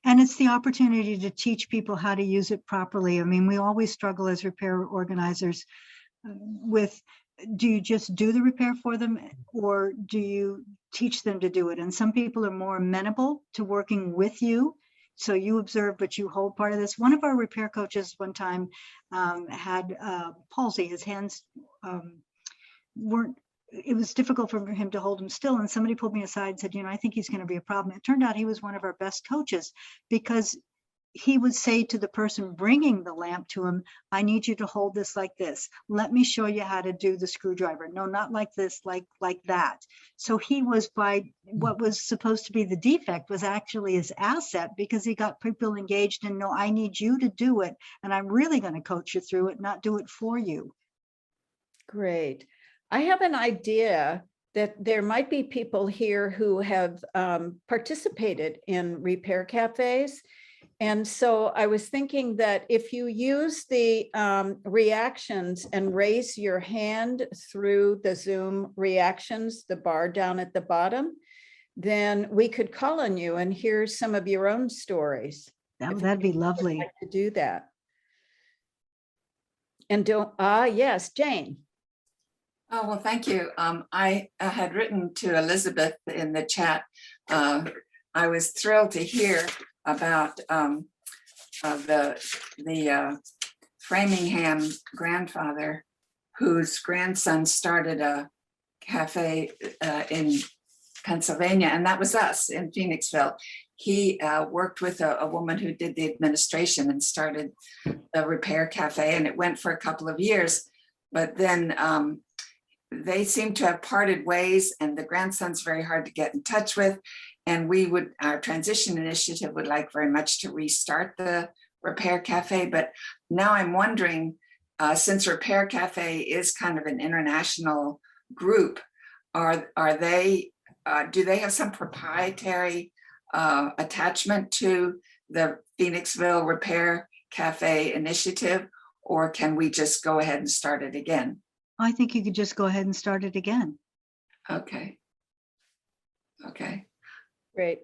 And it's the opportunity to teach people how to use it properly. I mean, we always struggle as repair organizers with, do you just do the repair for them, or do you teach them to do it? And some people are more amenable to working with you. So you observe, but you hold part of this. One of our repair coaches one time had palsy. His hands it was difficult for him to hold them still. And somebody pulled me aside and said, you know, I think he's going to be a problem. It turned out he was one of our best coaches, because he would say to the person bringing the lamp to him, I need you to hold this like this. Let me show you how to do the screwdriver. No, not like this, like that. So he was, by what was supposed to be the defect was actually his asset, because he got people engaged and no, I need you to do it. And I'm really going to coach you through it, not do it for you. Great. I have an idea that there might be people here who have participated in repair cafes. And so I was thinking that if you use the reactions and raise your hand through the Zoom reactions, the bar down at the bottom, then we could call on you and hear some of your own stories. That'd be lovely. Like to do that. And yes, Jane. Oh, well, thank you. I had written to Elizabeth in the chat. I was thrilled to hear about the Framingham grandfather whose grandson started a cafe in Pennsylvania, and that was us in Phoenixville. He worked with a woman who did the administration and started the repair cafe, and it went for a couple of years, but then they seem to have parted ways, and the grandson's very hard to get in touch with. And our transition initiative would like very much to restart the Repair Cafe. But now I'm wondering, since Repair Cafe is kind of an international group, do they have some proprietary attachment to the Phoenixville Repair Cafe initiative, or can we just go ahead and start it again? I think you could just go ahead and start it again. Okay. Okay. Great.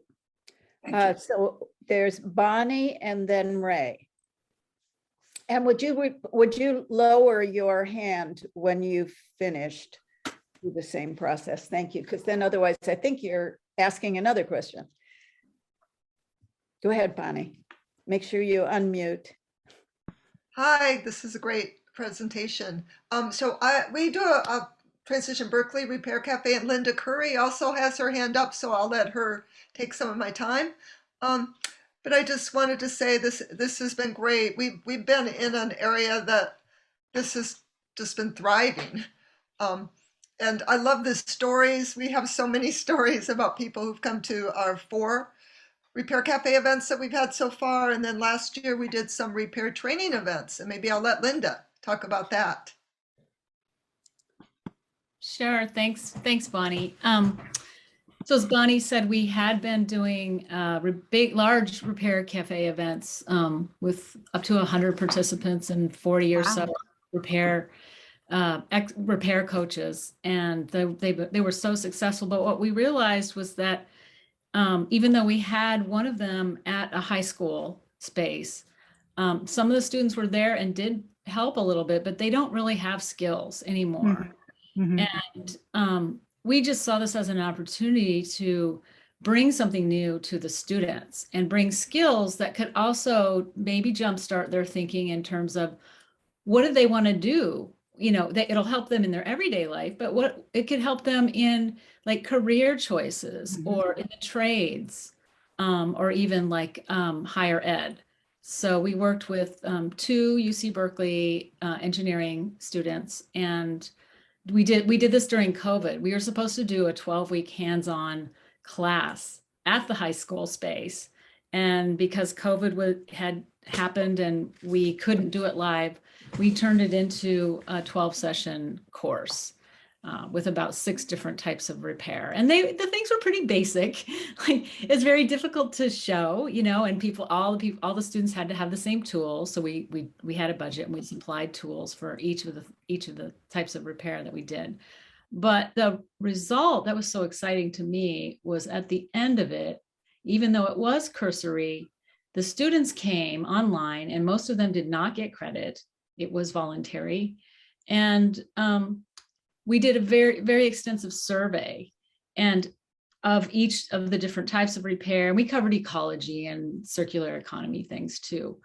Thank you. So there's Bonnie and then Ray. And would you lower your hand when you've finished do the same process? Thank you, because then otherwise I think you're asking another question. Go ahead, Bonnie. Make sure you unmute. Hi, this is a great presentation. We do a Transition Berkeley Repair Cafe, and Linda Curry also has her hand up, so I'll let her take some of my time. But I just wanted to say this has been great. We've been in an area that this has just been thriving. And I love the stories. We have so many stories about people who've come to our 4 Repair Cafe events that we've had so far. And then last year we did some repair training events, and maybe I'll let Linda talk about that. Sure. Thanks, Bonnie. So as Bonnie said, we had been doing large repair cafe events with up to 100 participants and 40 or so repair coaches, and they were so successful. But what we realized was that even though we had one of them at a high school space, some of the students were there and did help a little bit, but they don't really have skills anymore. Mm-hmm. And we just saw this as an opportunity to bring something new to the students and bring skills that could also maybe jumpstart their thinking in terms of what do they want to do? It'll help them in their everyday life, but what it could help them in like career choices or in the trades, or even like higher ed. So we worked with 2 UC Berkeley engineering students, and we did this during COVID. We were supposed to do a 12-week hands-on class at the high school space. And because COVID had happened and we couldn't do it live, we turned it into a 12-session course with about 6 different types of repair. And the things were pretty basic. Like, it's very difficult to show, and all the students had to have the same tools. So we had a budget and we supplied tools for each of the types of repair that we did. But the result that was so exciting to me was at the end of it, even though it was cursory, the students came online and most of them did not get credit. It was voluntary. And we did a very, very extensive survey and of each of the different types of repair. And we covered ecology and circular economy things too.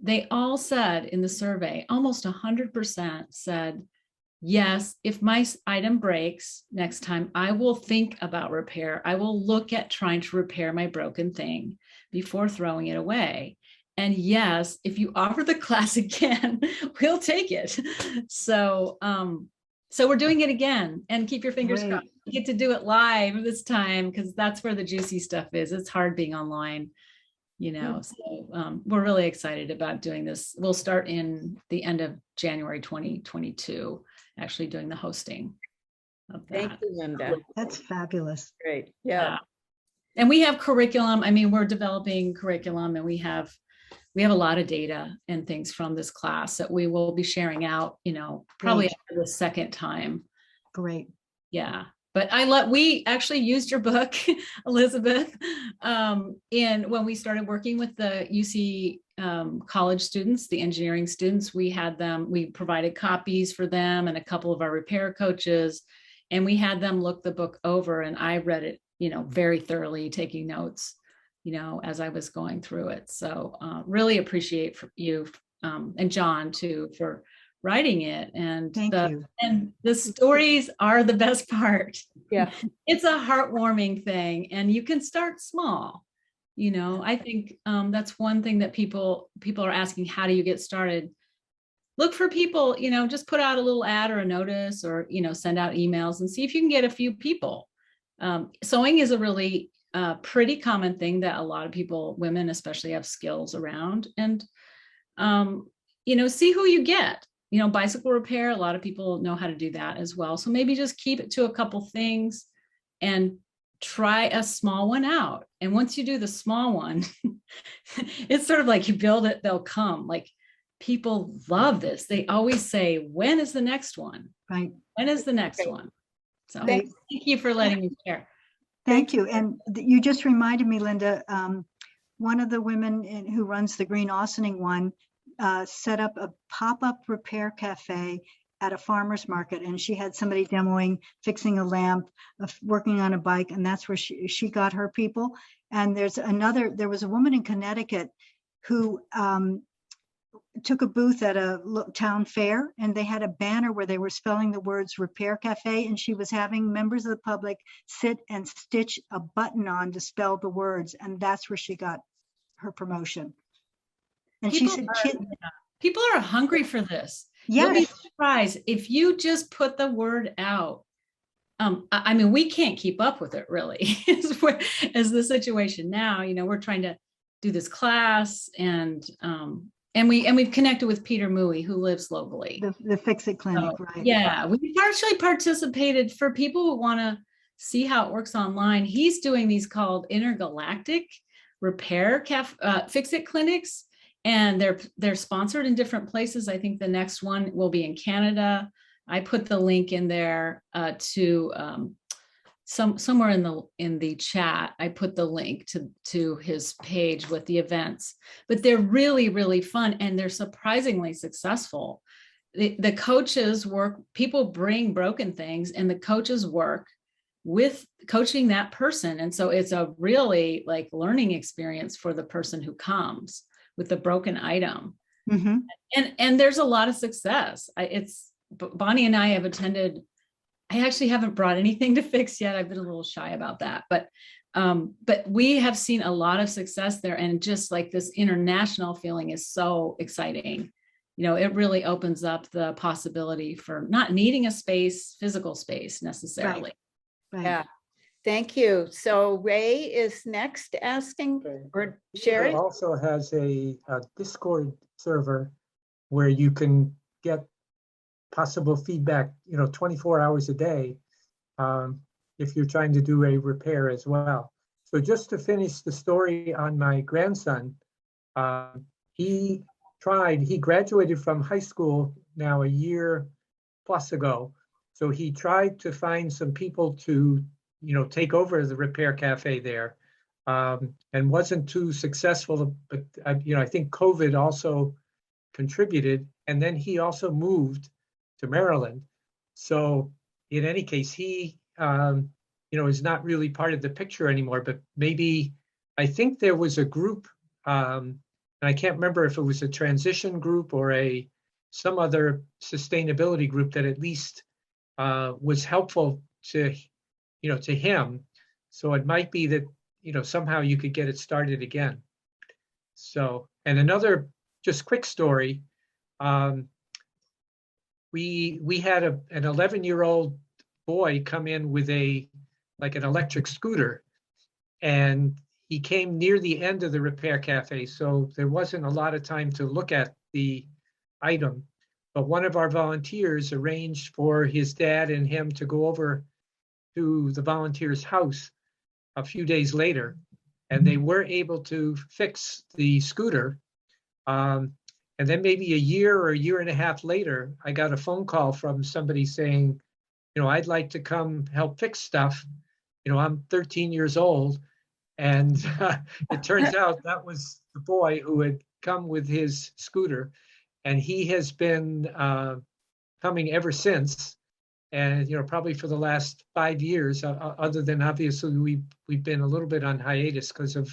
They all said in the survey, almost 100% said, yes, if my item breaks next time, I will think about repair. I will look at trying to repair my broken thing before throwing it away. And yes, if you offer the class again, we'll take it. So, so we're doing it again, and keep your fingers Great. crossed. We get to do it live this time, because that's where the juicy stuff is. It's hard being online, you know. So we're really excited about doing this. We'll start in the end of January 2022, actually doing the hosting of that. Thank you, Linda. That's fabulous. Great. Yeah. And we have curriculum. I mean, we're developing curriculum, and we have a lot of data and things from this class that we will be sharing out, you know, probably Great. after the second time. Great. Yeah. But we actually used your book, Elizabeth, in when we started working with the UC college students, the engineering students. We provided copies for them and a couple of our repair coaches, and we had them look the book over, and I read it, you know, very thoroughly, taking notes, you know, as I was going through it. So really appreciate you and John too for writing it. And Thank you. And the stories are the best part. Yeah. It's a heartwarming thing, and you can start small. You know, I think that's one thing that people are asking, how do you get started? Look for people, you know, just put out a little ad or a notice, or, you know, send out emails and see if you can get a few people. Sewing is a really pretty common thing that a lot of people, women especially, have skills around. And, you know, see who you get. You know, bicycle repair, a lot of people know how to do that as well. So maybe just keep it to a couple things and try a small one out. And once you do the small one, it's sort of like you build it, they'll come. Like, people love this. They always say, when is the next one? Right. When is the next Great. one? So Thank thank you for letting me share. Thank you. And you just reminded me, Linda, one of the women who runs the Green Austining one set up a pop-up repair cafe at a farmer's market, and she had somebody demoing, fixing a lamp, working on a bike, and that's where she got her people. And there was a woman in Connecticut who took a booth at a town fair, and they had a banner where they were spelling the words repair cafe, and she was having members of the public sit and stitch a button on to spell the words, and that's where she got her promotion. And she said, People are hungry for this. You'll be yes, surprised if you just put the word out. I mean, we can't keep up with it, really, as the situation now. You know, we're trying to do this class, and we've connected with Peter Mui, who lives locally. the Fixit Clinic, So, right? yeah, we partially participated. For people who want to see how it works online, he's doing these called intergalactic repair Fixit Clinics. And they're sponsored in different places. I think the next one will be in Canada. I put the link in there to somewhere in the chat. I put the link to his page with the events. But they're really, really fun, and they're surprisingly successful. The coaches work. People bring broken things, and the coaches work with coaching that person. And so it's a really like learning experience for the person who comes with the broken item. Mm-hmm. And there's a lot of success. Bonnie and I have attended. I actually haven't brought anything to fix yet. I've been a little shy about that, but we have seen a lot of success there. And just like this international feeling is so exciting. You know, it really opens up the possibility for not needing a physical space necessarily. Right. Yeah. Thank you. So Ray is next asking, or Sherry? It also has a Discord server where you can get possible feedback, 24 hours a day, if you're trying to do a repair as well. So just to finish the story on my grandson, he graduated from high school now a year plus ago. So he tried to find some people to take over the repair cafe there, and wasn't too successful. But I think COVID also contributed, and then he also moved to Maryland. So in any case, he is not really part of the picture anymore. But maybe I think there was a group, and I can't remember if it was a transition group or some other sustainability group that at least was helpful to him. So it might be that, somehow you could get it started again. So, And another just quick story. We had an 11-year-old boy come in with like an electric scooter, and he came near the end of the repair cafe, so there wasn't a lot of time to look at the item. But one of our volunteers arranged for his dad and him to go over to the volunteer's house a few days later, and they were able to fix the scooter. And then maybe a year or a year and a half later, I got a phone call from somebody saying, I'd like to come help fix stuff. I'm 13 years old. And it turns out that was the boy who had come with his scooter. And he has been coming ever since. And, probably for the last 5 years, other than obviously we've been a little bit on hiatus because of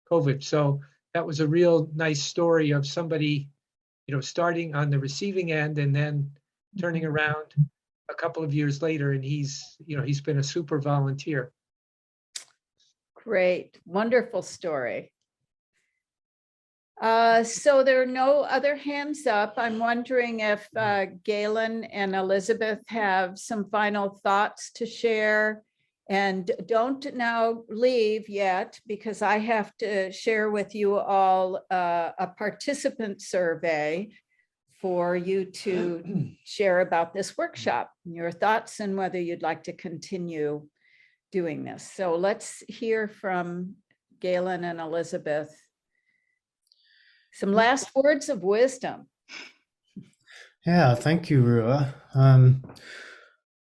COVID. So that was a real nice story of somebody, starting on the receiving end and then turning around a couple of years later, and he's been a super volunteer. Great, wonderful story. So there are no other hands up. I'm wondering if Galen and Elizabeth have some final thoughts to share. And don't now leave yet, because I have to share with you all a participant survey for you to share about this workshop, your thoughts, and whether you'd like to continue doing this. So let's hear from Galen and Elizabeth. Some last words of wisdom. Yeah, thank you, Rua.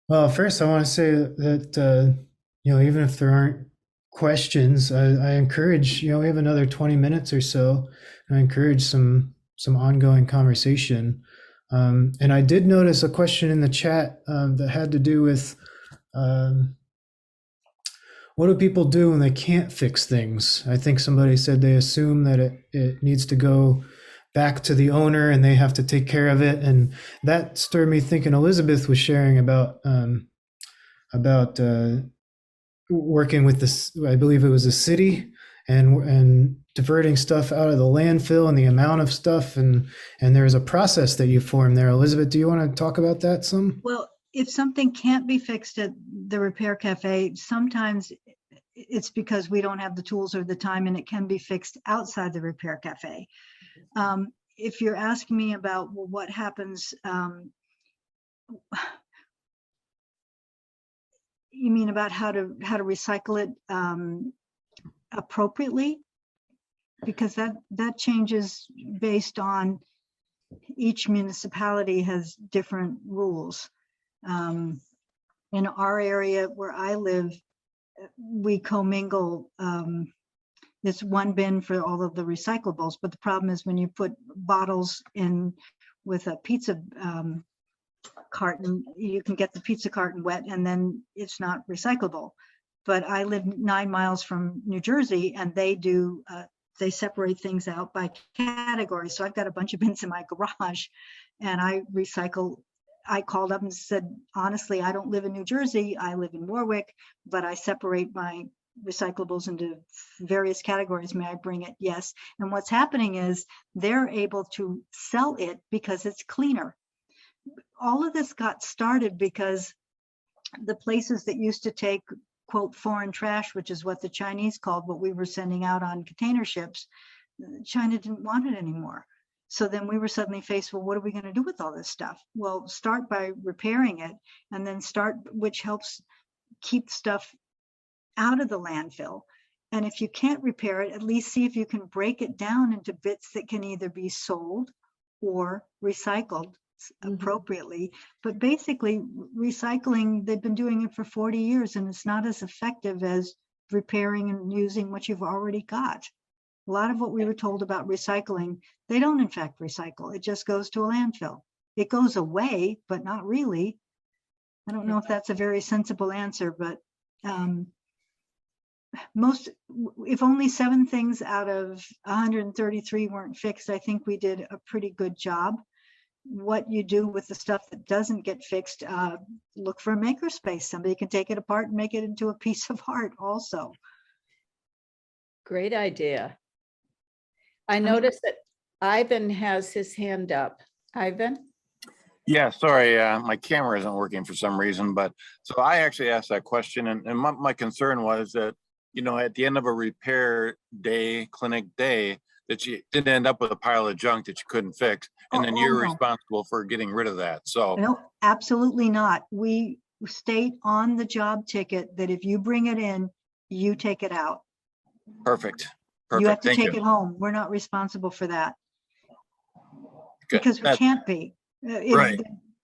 Well, first I want to say that, even if there aren't questions, I encourage, we have another 20 minutes or so. I encourage some ongoing conversation. And I did notice a question in the chat that had to do with what do people do when they can't fix things? I think somebody said they assume that it needs to go back to the owner and they have to take care of it. And that stirred me thinking Elizabeth was sharing about working with this, I believe it was a city, and diverting stuff out of the landfill and the amount of stuff, and there's a process that you form there. Elizabeth, do you want to talk about that some? Well, if something can't be fixed at the repair cafe, sometimes it's because we don't have the tools or the time, and it can be fixed outside the repair cafe. If you're asking me about what happens, you mean about how to recycle it appropriately? Because that changes based on each municipality has different rules. In our area where I live, we commingle. It's one bin for all of the recyclables, but the problem is when you put bottles in with a pizza carton, you can get the pizza carton wet and then it's not recyclable. But I live 9 miles from New Jersey, and they do they separate things out by categories. So I've got a bunch of bins in my garage, and I recycle. I called up and said, honestly, I don't live in New Jersey. I live in Warwick, but I separate my recyclables into various categories. May I bring it? Yes. And what's happening is they're able to sell it because it's cleaner. All of this got started because the places that used to take, quote, foreign trash, which is what the Chinese called what we were sending out on container ships, China didn't want it anymore. So then we were suddenly faced, well, what are we going to do with all this stuff? Well, start by repairing it, and then which helps keep stuff out of the landfill. And if you can't repair it, at least see if you can break it down into bits that can either be sold or recycled appropriately. But basically, recycling, they've been doing it for 40 years, and it's not as effective as repairing and using what you've already got. A lot of what we were told about recycling, they don't in fact recycle. It just goes to a landfill. It goes away, but not really. I don't know if that's a very sensible answer, but if only 7 things out of 133 weren't fixed, I think we did a pretty good job. What you do with the stuff that doesn't get fixed, look for a makerspace. Somebody can take it apart and make it into a piece of art also. Great idea. I noticed that Ivan has his hand up. Ivan? Yeah, sorry, my camera isn't working for some reason, but so I actually asked that question, and my concern was that, you know, at the end of a repair day, clinic day, that you didn't end up with a pile of junk that you couldn't fix, and then you're no. responsible for getting rid of that. So No, absolutely not. We state on the job ticket that if you bring it in, you take it out. perfect, You have perfect. to Thank take you. it home. We're not responsible for that Good. because we That's can't be. right.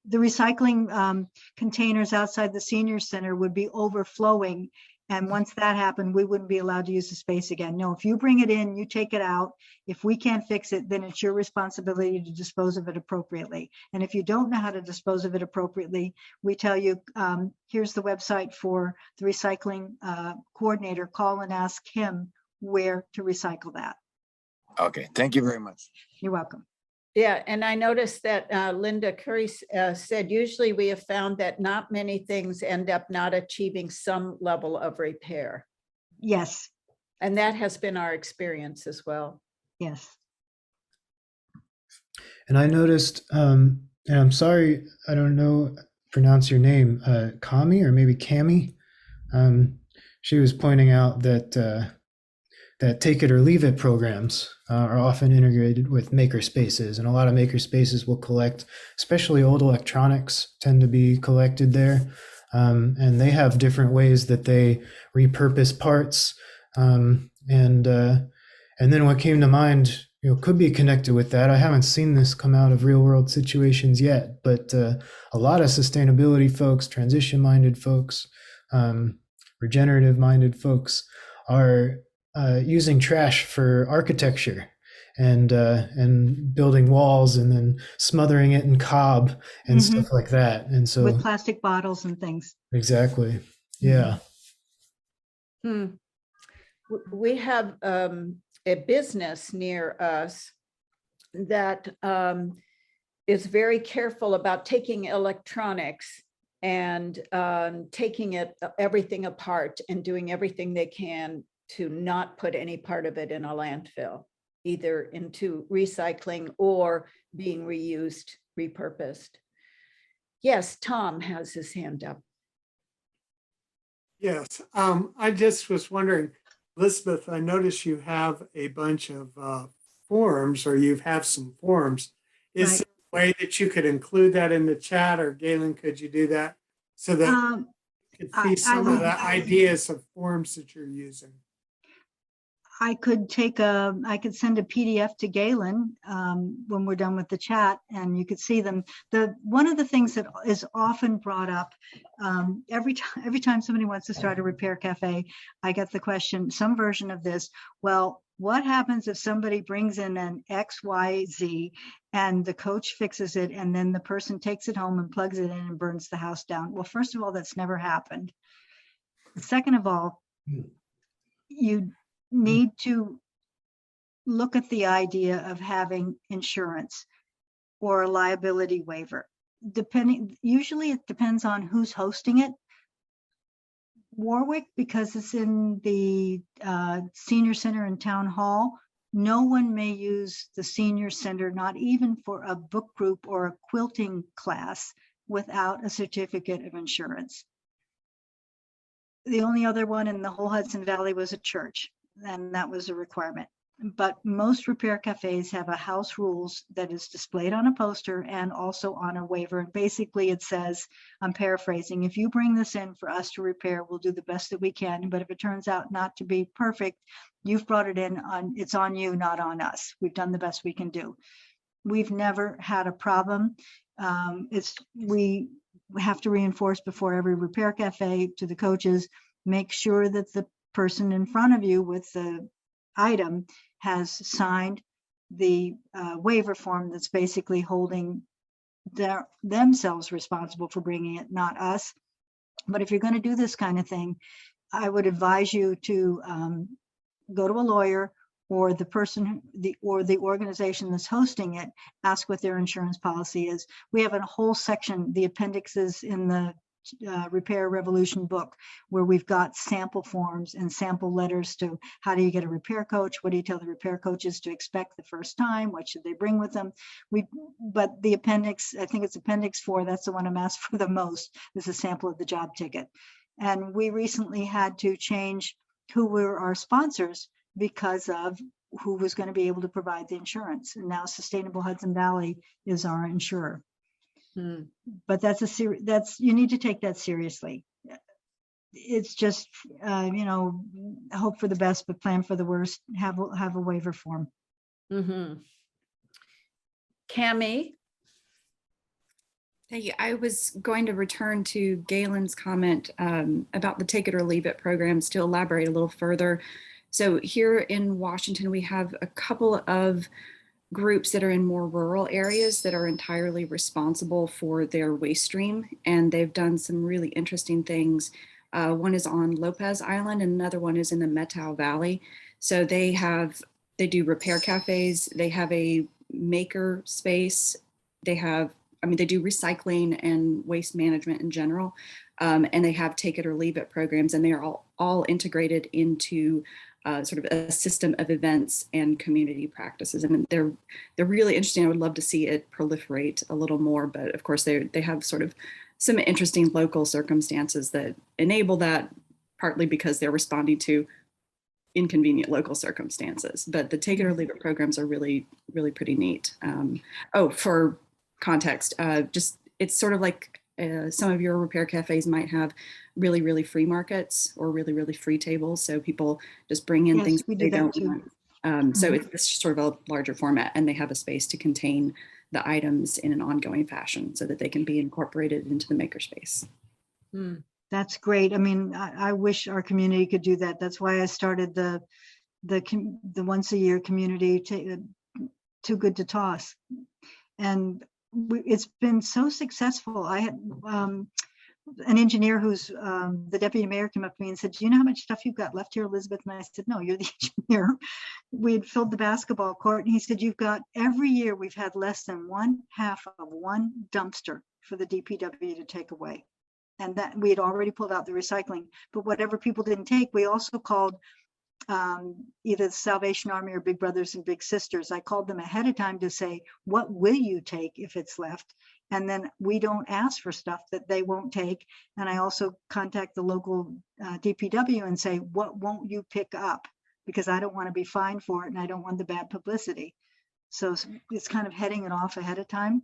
The recycling containers outside the senior center would be overflowing. And once that happened, we wouldn't be allowed to use the space again. No, if you bring it in, you take it out. If we can't fix it, then it's your responsibility to dispose of it appropriately. And if you don't know how to dispose of it appropriately, we tell you, here's the website for the recycling coordinator. Call and ask him where to recycle that. Okay, thank you very much. You're welcome. Yeah, and I noticed that Linda Curry said, usually we have found that not many things end up not achieving some level of repair. Yes, And that has been our experience as well. yes. And I noticed, and I'm sorry, I don't know, pronounce your name, Kami or maybe Cami. She was pointing out that that take it or leave it programs are often integrated with maker spaces, and a lot of maker spaces will collect, especially old electronics tend to be collected there, and they have different ways that they repurpose parts, and then what came to mind, you know, could be connected with that. I haven't seen this come out of real world situations yet, but a lot of sustainability folks, transition minded folks, regenerative minded folks are using trash for architecture and building walls and then smothering it in cob and stuff like that. And so With plastic bottles and things. exactly. Yeah. We have a business near us that is very careful about taking electronics and taking everything apart and doing everything they can to not put any part of it in a landfill, either into recycling or being reused, repurposed. Yes, Tom has his hand up. Yes, I just was wondering, Elizabeth, I noticed you have a bunch of forms, or you have some forms. Is there a way that you could include that in the chat, or Galen, could you do that so that you could see some of the ideas of forms that you're using? I could send a PDF to Galen when we're done with the chat, and you could see them. One of the things that is often brought up every time somebody wants to start a repair cafe, I get the question, some version of this. Well, what happens if somebody brings in an XYZ and the coach fixes it, and then the person takes it home and plugs it in and burns the house down? Well, first of all, that's never happened. Second of all, you need to look at the idea of having insurance or a liability waiver. Usually it depends on who's hosting it. Warwick, because it's in the senior center and town hall, no one may use the senior center, not even for a book group or a quilting class, without a certificate of insurance. The only other one in the whole Hudson Valley was a church, and that was a requirement. But most repair cafes have a house rules that is displayed on a poster and also on a waiver. And basically it says, I'm paraphrasing, if you bring this in for us to repair, we'll do the best that we can. But if it turns out not to be perfect, you've brought it in, it's on you, not on us. We've done the best we can do. We've never had a problem. We have to reinforce before every repair cafe to the coaches, make sure that the person in front of you with the item has signed the waiver form that's basically holding themselves responsible for bringing it, not us. But if you're going to do this kind of thing, I would advise you to go to a lawyer or the person or the organization that's hosting it, ask what their insurance policy is. We have a whole section, the appendixes in the Repair Revolution book, where we've got sample forms and sample letters to how do you get a repair coach? What do you tell the repair coaches to expect the first time? What should they bring with them? But the appendix, I think it's Appendix 4, that's the one I'm asked for the most, is a sample of the job ticket. And we recently had to change who were our sponsors because of who was going to be able to provide the insurance. And now Sustainable Hudson Valley is our insurer. But you need to take that seriously. It's just, hope for the best, but plan for the worst. Have a waiver form. Cami? Thank you. I was going to return to Galen's comment about the take it or leave it programs to elaborate a little further. So here in Washington, we have a couple of groups that are in more rural areas that are entirely responsible for their waste stream. And they've done some really interesting things. One is on Lopez Island and another one is in the Methow Valley. So they do repair cafes. They have a maker space. They do recycling and waste management in general. And they have take it or leave it programs, and they are all integrated into sort of a system of events and community practices. And they're really interesting. I would love to see it proliferate a little more, but of course they have sort of some interesting local circumstances that enable that, partly because they're responding to inconvenient local circumstances. But the take it or leave it programs are really, really pretty neat. For context, it's sort of like some of your repair cafes might have really, really free markets or really, really free tables. So people just bring in things we they do that don't too. want. So it's sort of a larger format, and they have a space to contain the items in an ongoing fashion so that they can be incorporated into the makerspace. That's great. I mean, I wish our community could do that. That's why I started the once a year community Too Good to Toss. And it's been so successful. I had an engineer who's the deputy mayor came up to me and said, "Do you know how much stuff you've got left here, Elizabeth?" And I said, "No, you're the engineer." We had filled the basketball court, and he said, "You've got, every year we've had less than 1/2 of one dumpster for the DPW to take away." And that we had already pulled out the recycling, but whatever people didn't take, we also called either the Salvation Army or Big Brothers and Big Sisters. I called them ahead of time to say, what will you take if it's left? And then we don't ask for stuff that they won't take. And I also contact the local DPW and say, what won't you pick up? Because I don't want to be fined for it and I don't want the bad publicity. So it's kind of heading it off ahead of time.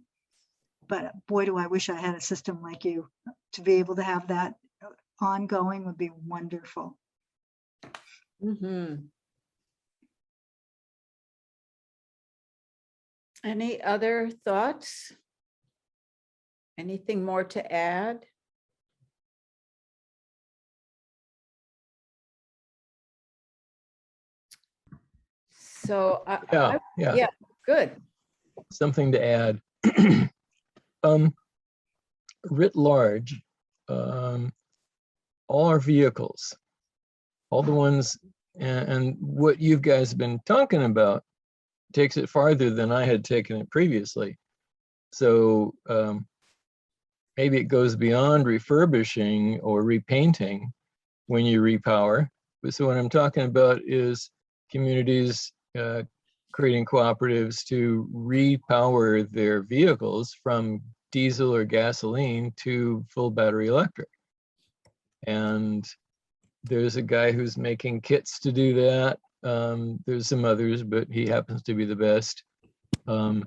But boy, do I wish I had a system like you. To be able to have that ongoing would be wonderful. Any other thoughts? Anything more to add? So, Yeah. Good. Something to add. Writ large, all our vehicles, all the ones, and what you guys have been talking about takes it farther than I had taken it previously. So maybe it goes beyond refurbishing or repainting when you repower. So what I'm talking about is communities creating cooperatives to repower their vehicles from diesel or gasoline to full battery electric. And there's a guy who's making kits to do that. There's some others, but he happens to be the best. But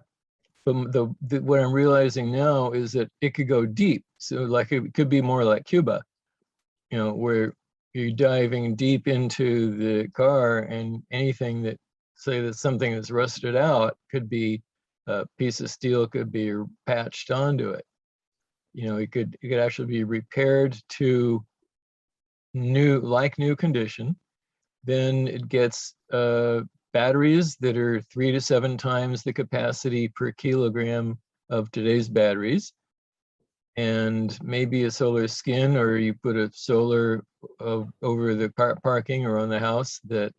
what I'm realizing now is that it could go deep. So like it could be more like Cuba, where you're diving deep into the car, and anything that, say that something that's rusted out could be a piece of steel, could be patched onto it. It could actually be repaired to new condition. Then it gets batteries that are 3 to 7 times the capacity per kilogram of today's batteries, and maybe a solar skin, or you put a solar over the parking or on the house, that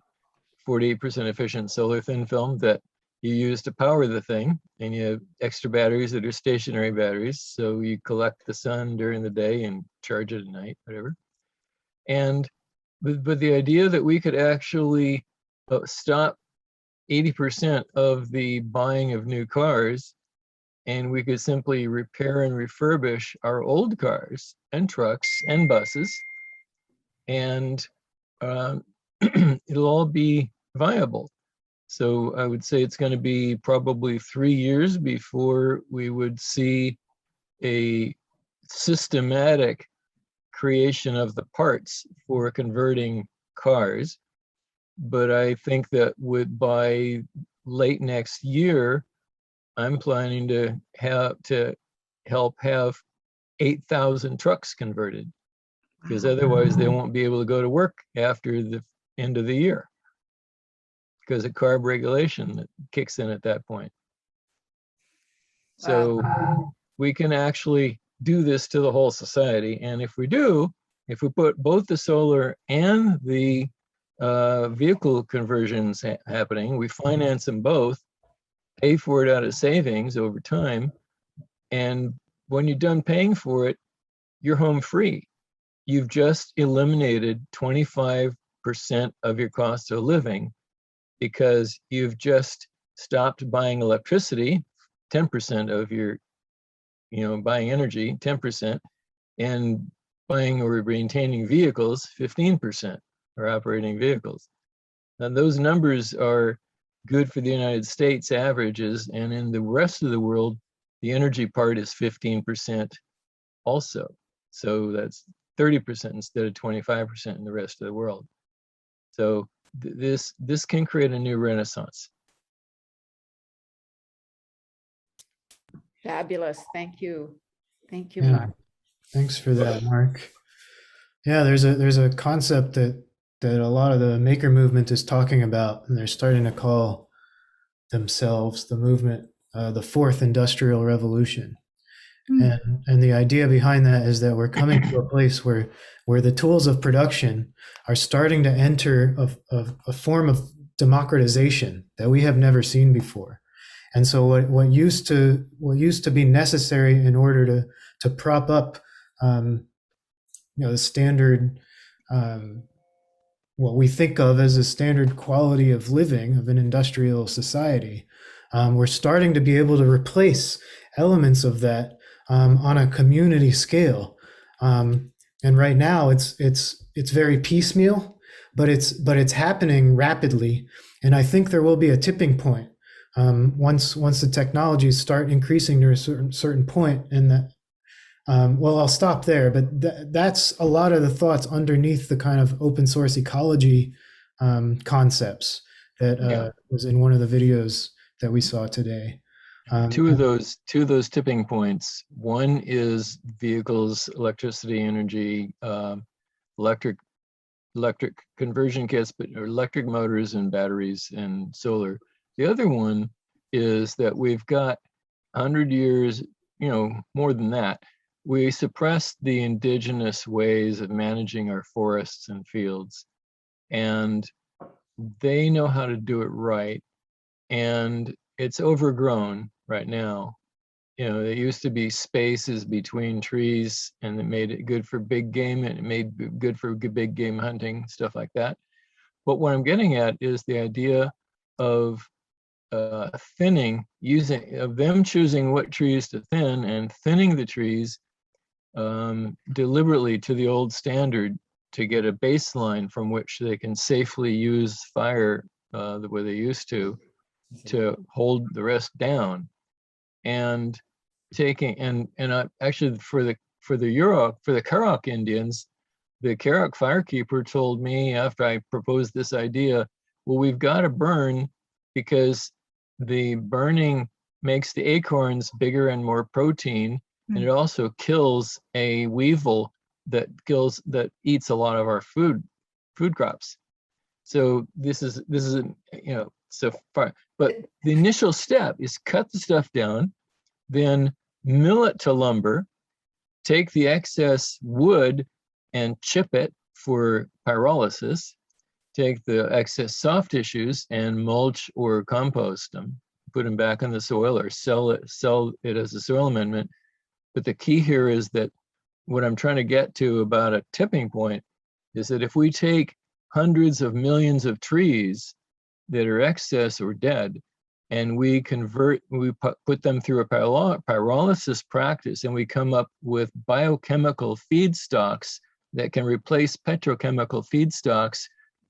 48% efficient solar thin film that you use to power the thing, and you have extra batteries that are stationary batteries. So you collect the sun during the day and charge it at night, whatever. And but the idea that we could actually stop 80% of the buying of new cars, and we could simply repair and refurbish our old cars and trucks and buses, and it'll all be viable. So I would say it's going to be probably 3 years before we would see a systematic creation of the parts for converting cars. But I think that by late next year, I'm planning to help have 8,000 trucks converted, because otherwise they won't be able to go to work after the end of the year, because of carb regulation that kicks in at that point. So we can actually do this to the whole society. And if we put both the solar and the vehicle conversions happening, we finance them both, pay for it out of savings over time, and when you're done paying for it, you're home free. You've just eliminated 25% of your cost of living, because you've just stopped buying electricity, 10% of your, buying energy, 10%, and buying or maintaining vehicles, 15%, or operating vehicles. And those numbers are good for the United States averages, and in the rest of the world, the energy part is 15% also. So that's 30% instead of 25% in the rest of the world. So this can create a new renaissance. Fabulous. Thank you. Thank you, Yeah. Mark. Thanks for that, Mark. Yeah, there's a concept that a lot of the maker movement is talking about, and they're starting to call themselves the movement, the fourth industrial revolution. And the idea behind that is that we're coming to a place where the tools of production are starting to enter a form of democratization that we have never seen before. And so what used to be necessary in order to prop up the standard, what we think of as a standard quality of living of an industrial society, we're starting to be able to replace elements of that on a community scale. And right now it's very piecemeal, but it's happening rapidly. And I think there will be a tipping point once the technologies start increasing to a certain point. And that, well, I'll stop there. But that's a lot of the thoughts underneath the kind of open source ecology concepts that was in one of the videos that we saw today. Two of those tipping points. One is vehicles, electricity, energy, electric conversion kits, but electric motors and batteries and solar. The other one is that we've got 100 years, more than that. We suppressed the indigenous ways of managing our forests and fields, and they know how to do it right. And it's overgrown right now. There used to be spaces between trees, and it made it good for big game, and it made it good for big game hunting, stuff like that. But what I'm getting at is the idea of thinning, of them choosing what trees to thin and thinning the trees deliberately to the old standard to get a baseline from which they can safely use fire the way they used to hold the rest down. And actually for the Karok Indians, the Karok firekeeper told me after I proposed this idea, well, we've got to burn because the burning makes the acorns bigger and more protein, and it also kills a weevil that eats a lot of our food crops. So this is so far, but the initial step is cut the stuff down, then mill it to lumber, take the excess wood and chip it for pyrolysis, take the excess soft tissues and mulch or compost them, put them back in the soil or sell it as a soil amendment. But the key here is that what I'm trying to get to about a tipping point is that if we take hundreds of millions of trees that are excess or dead, and we put them through a pyrolysis practice, and we come up with biochemical feedstocks that can replace petrochemical feedstocks,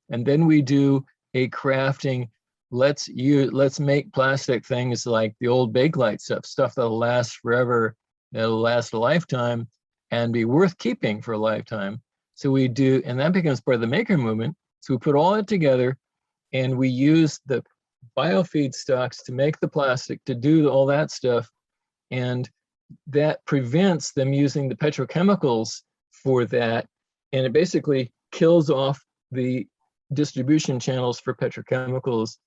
and then we do a crafting, let's make plastic things like the old Bakelite stuff that'll last forever, that'll last a lifetime and be worth keeping for a lifetime. So we do, and that becomes part of the maker movement. So we put all that together, and we use the biofeedstocks to make the plastic, to do all that stuff, and that prevents them using the petrochemicals for that, and it basically kills off the distribution channels for petrochemicals.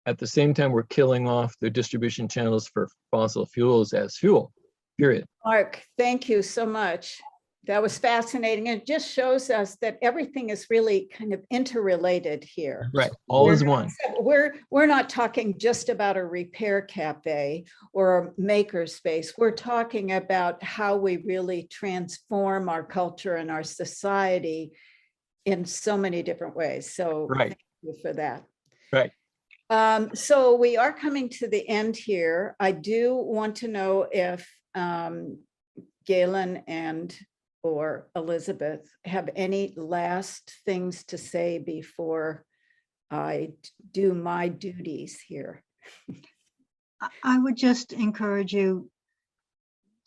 At the same time, we're killing off the distribution channels for fossil fuels as fuel, period. Mark, thank you so much. That was fascinating. It just shows us that everything is really kind of interrelated here. Right, all is one. We're not talking just about a repair cafe or a maker space. We're talking about how we really transform our culture and our society in so many different ways. So Right. Thank you for that. Right. So we are coming to the end here. I do want to know if Galen or Elizabeth have any last things to say before I do my duties here. I would just encourage you,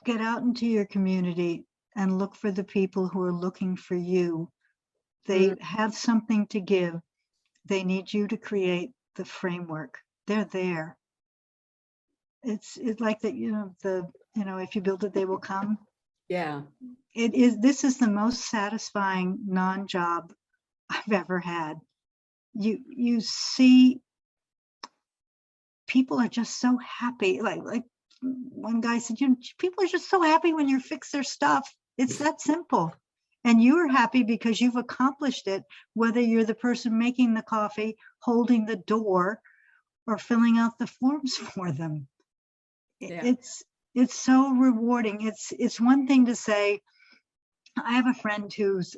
get out into your community and look for the people who are looking for you. They have something to give. They need you to create the framework. They're there. It's like that, if you build it, they will come. Yeah. This is the most satisfying non-job I've ever had. You see people are just so happy. Like one guy said, people are just so happy when you fix their stuff. It's that simple. And you are happy because you've accomplished it, whether you're the person making the coffee, holding the door, or filling out the forms for them. Yeah. It's so rewarding. It's one thing to say, I have a friend who's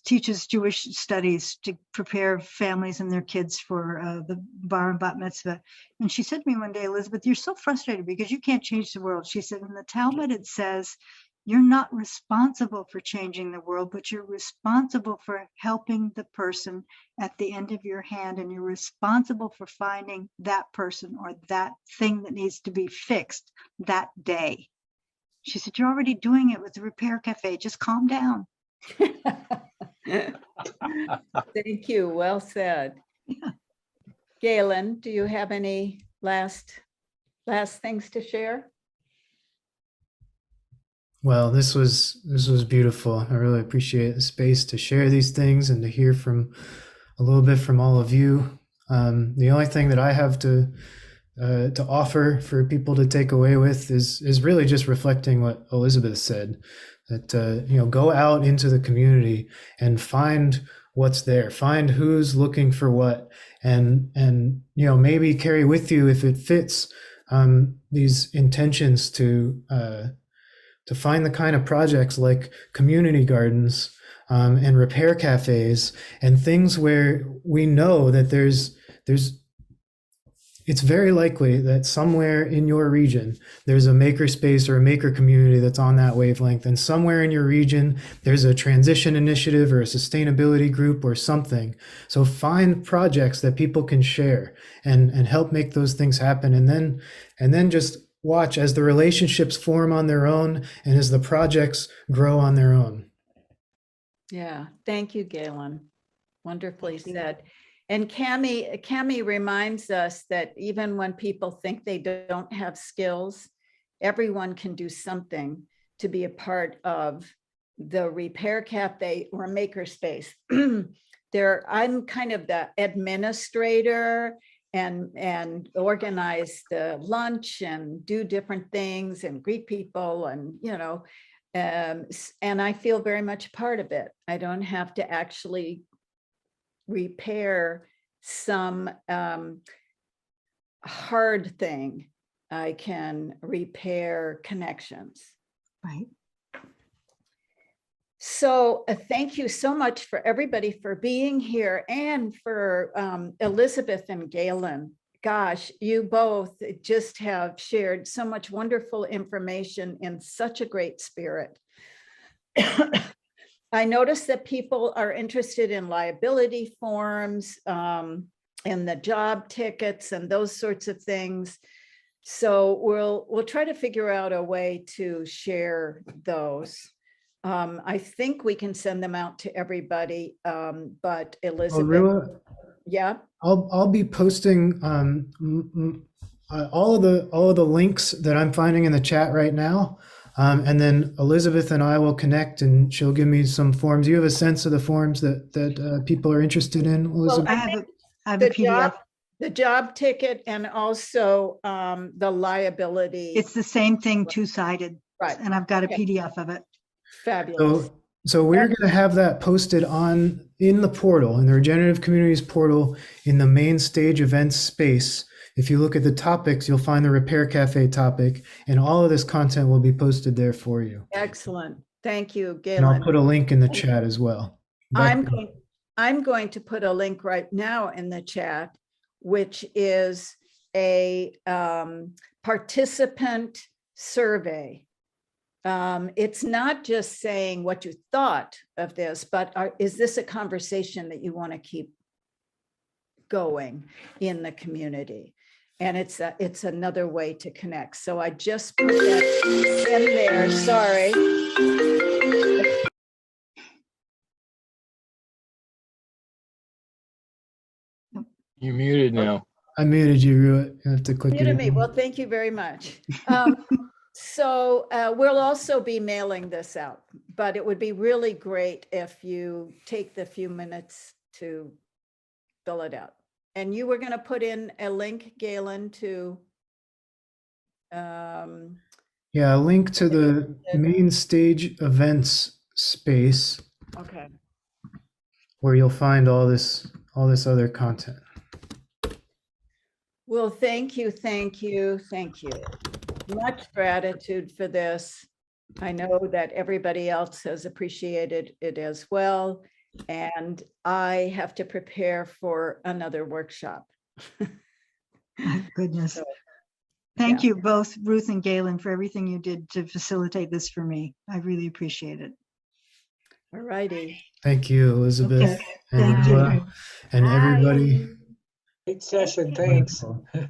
teaches Jewish studies to prepare families and their kids for the bar and bat mitzvah. And she said to me one day, Elizabeth, you're so frustrated because you can't change the world. She said, in the Talmud, it says, you're not responsible for changing the world, but you're responsible for helping the person at the end of your hand. And you're responsible for finding that person or that thing that needs to be fixed that day. She said, you're already doing it with the Repair Cafe. Just calm down. Thank you. Well said. Yeah. Galen, do you have any last things to share? Well, this was beautiful. I really appreciate the space to share these things and to hear from a little bit from all of you. The only thing that I have to offer for people to take away with is really just reflecting what Elizabeth said, that go out into the community and find what's there, find who's looking for what, and maybe carry with you, if it fits, these intentions to find the kind of projects like community gardens and repair cafes and things where we know that it's very likely that somewhere in your region, there's a maker space or a maker community that's on that wavelength. And somewhere in your region, there's a transition initiative or a sustainability group or something. So find projects that people can share and help make those things happen. And then just watch as the relationships form on their own and as the projects grow on their own. Yeah, thank you, Galen. Wonderfully said. And Cami reminds us that even when people think they don't have skills, everyone can do something to be a part of the Repair Cafe or Makerspace. I'm kind of the administrator and organize the lunch and do different things and greet people and and I feel very much part of it. I don't have to actually repair some hard thing, I can repair connections. Right. So thank you so much for everybody for being here, and for Elizabeth and Galen. Gosh, you both just have shared so much wonderful information in such a great spirit. I noticed that people are interested in liability forms, and the job tickets and those sorts of things. So we'll try to figure out a way to share those. I think we can send them out to everybody, but Oh, Elizabeth, Rua, yeah, I'll be posting all of the links that I'm finding in the chat right now, and then Elizabeth and I will connect, and she'll give me some forms. You have a sense of the forms that people are interested in, Elizabeth? I have a PDF. the job ticket, and also the liability. It's the same thing, two-sided. Right. And I've got a Okay. PDF of it. Fabulous. So we're going to have that posted in the portal, in the Regenerative Communities portal, in the main stage events space. If you look at the topics, you'll find the Repair Cafe topic, and all of this content will be posted there for you. Excellent. Thank you, And Galen. I'll put a link in the chat as well. I'm going to put a link right now in the chat, which is a participant survey. It's not just saying what you thought of this, but is this a conversation that you want to keep going in the community? And it's another way to connect. So I just put that in there. Sorry. You're muted now. I muted you, Rua. You have to click it Muted me. again. Well, thank you very much. So we'll also be mailing this out, but it would be really great if you take the few minutes to fill it out. And you were going to put in a link, Galen, to Yeah, a link to the main stage events space okay. where you'll find all this other content. Well, thank you, thank you, thank you. Much gratitude for this. I know that everybody else has appreciated it as well. And I have to prepare for another workshop. My goodness. So, Thank yeah. you both, Ruth and Galen, for everything you did to facilitate this for me. I really appreciate it. All righty. Thank you, Elizabeth, Okay. Thank and you. Rua, and everybody. Great session, thanks. Wonderful.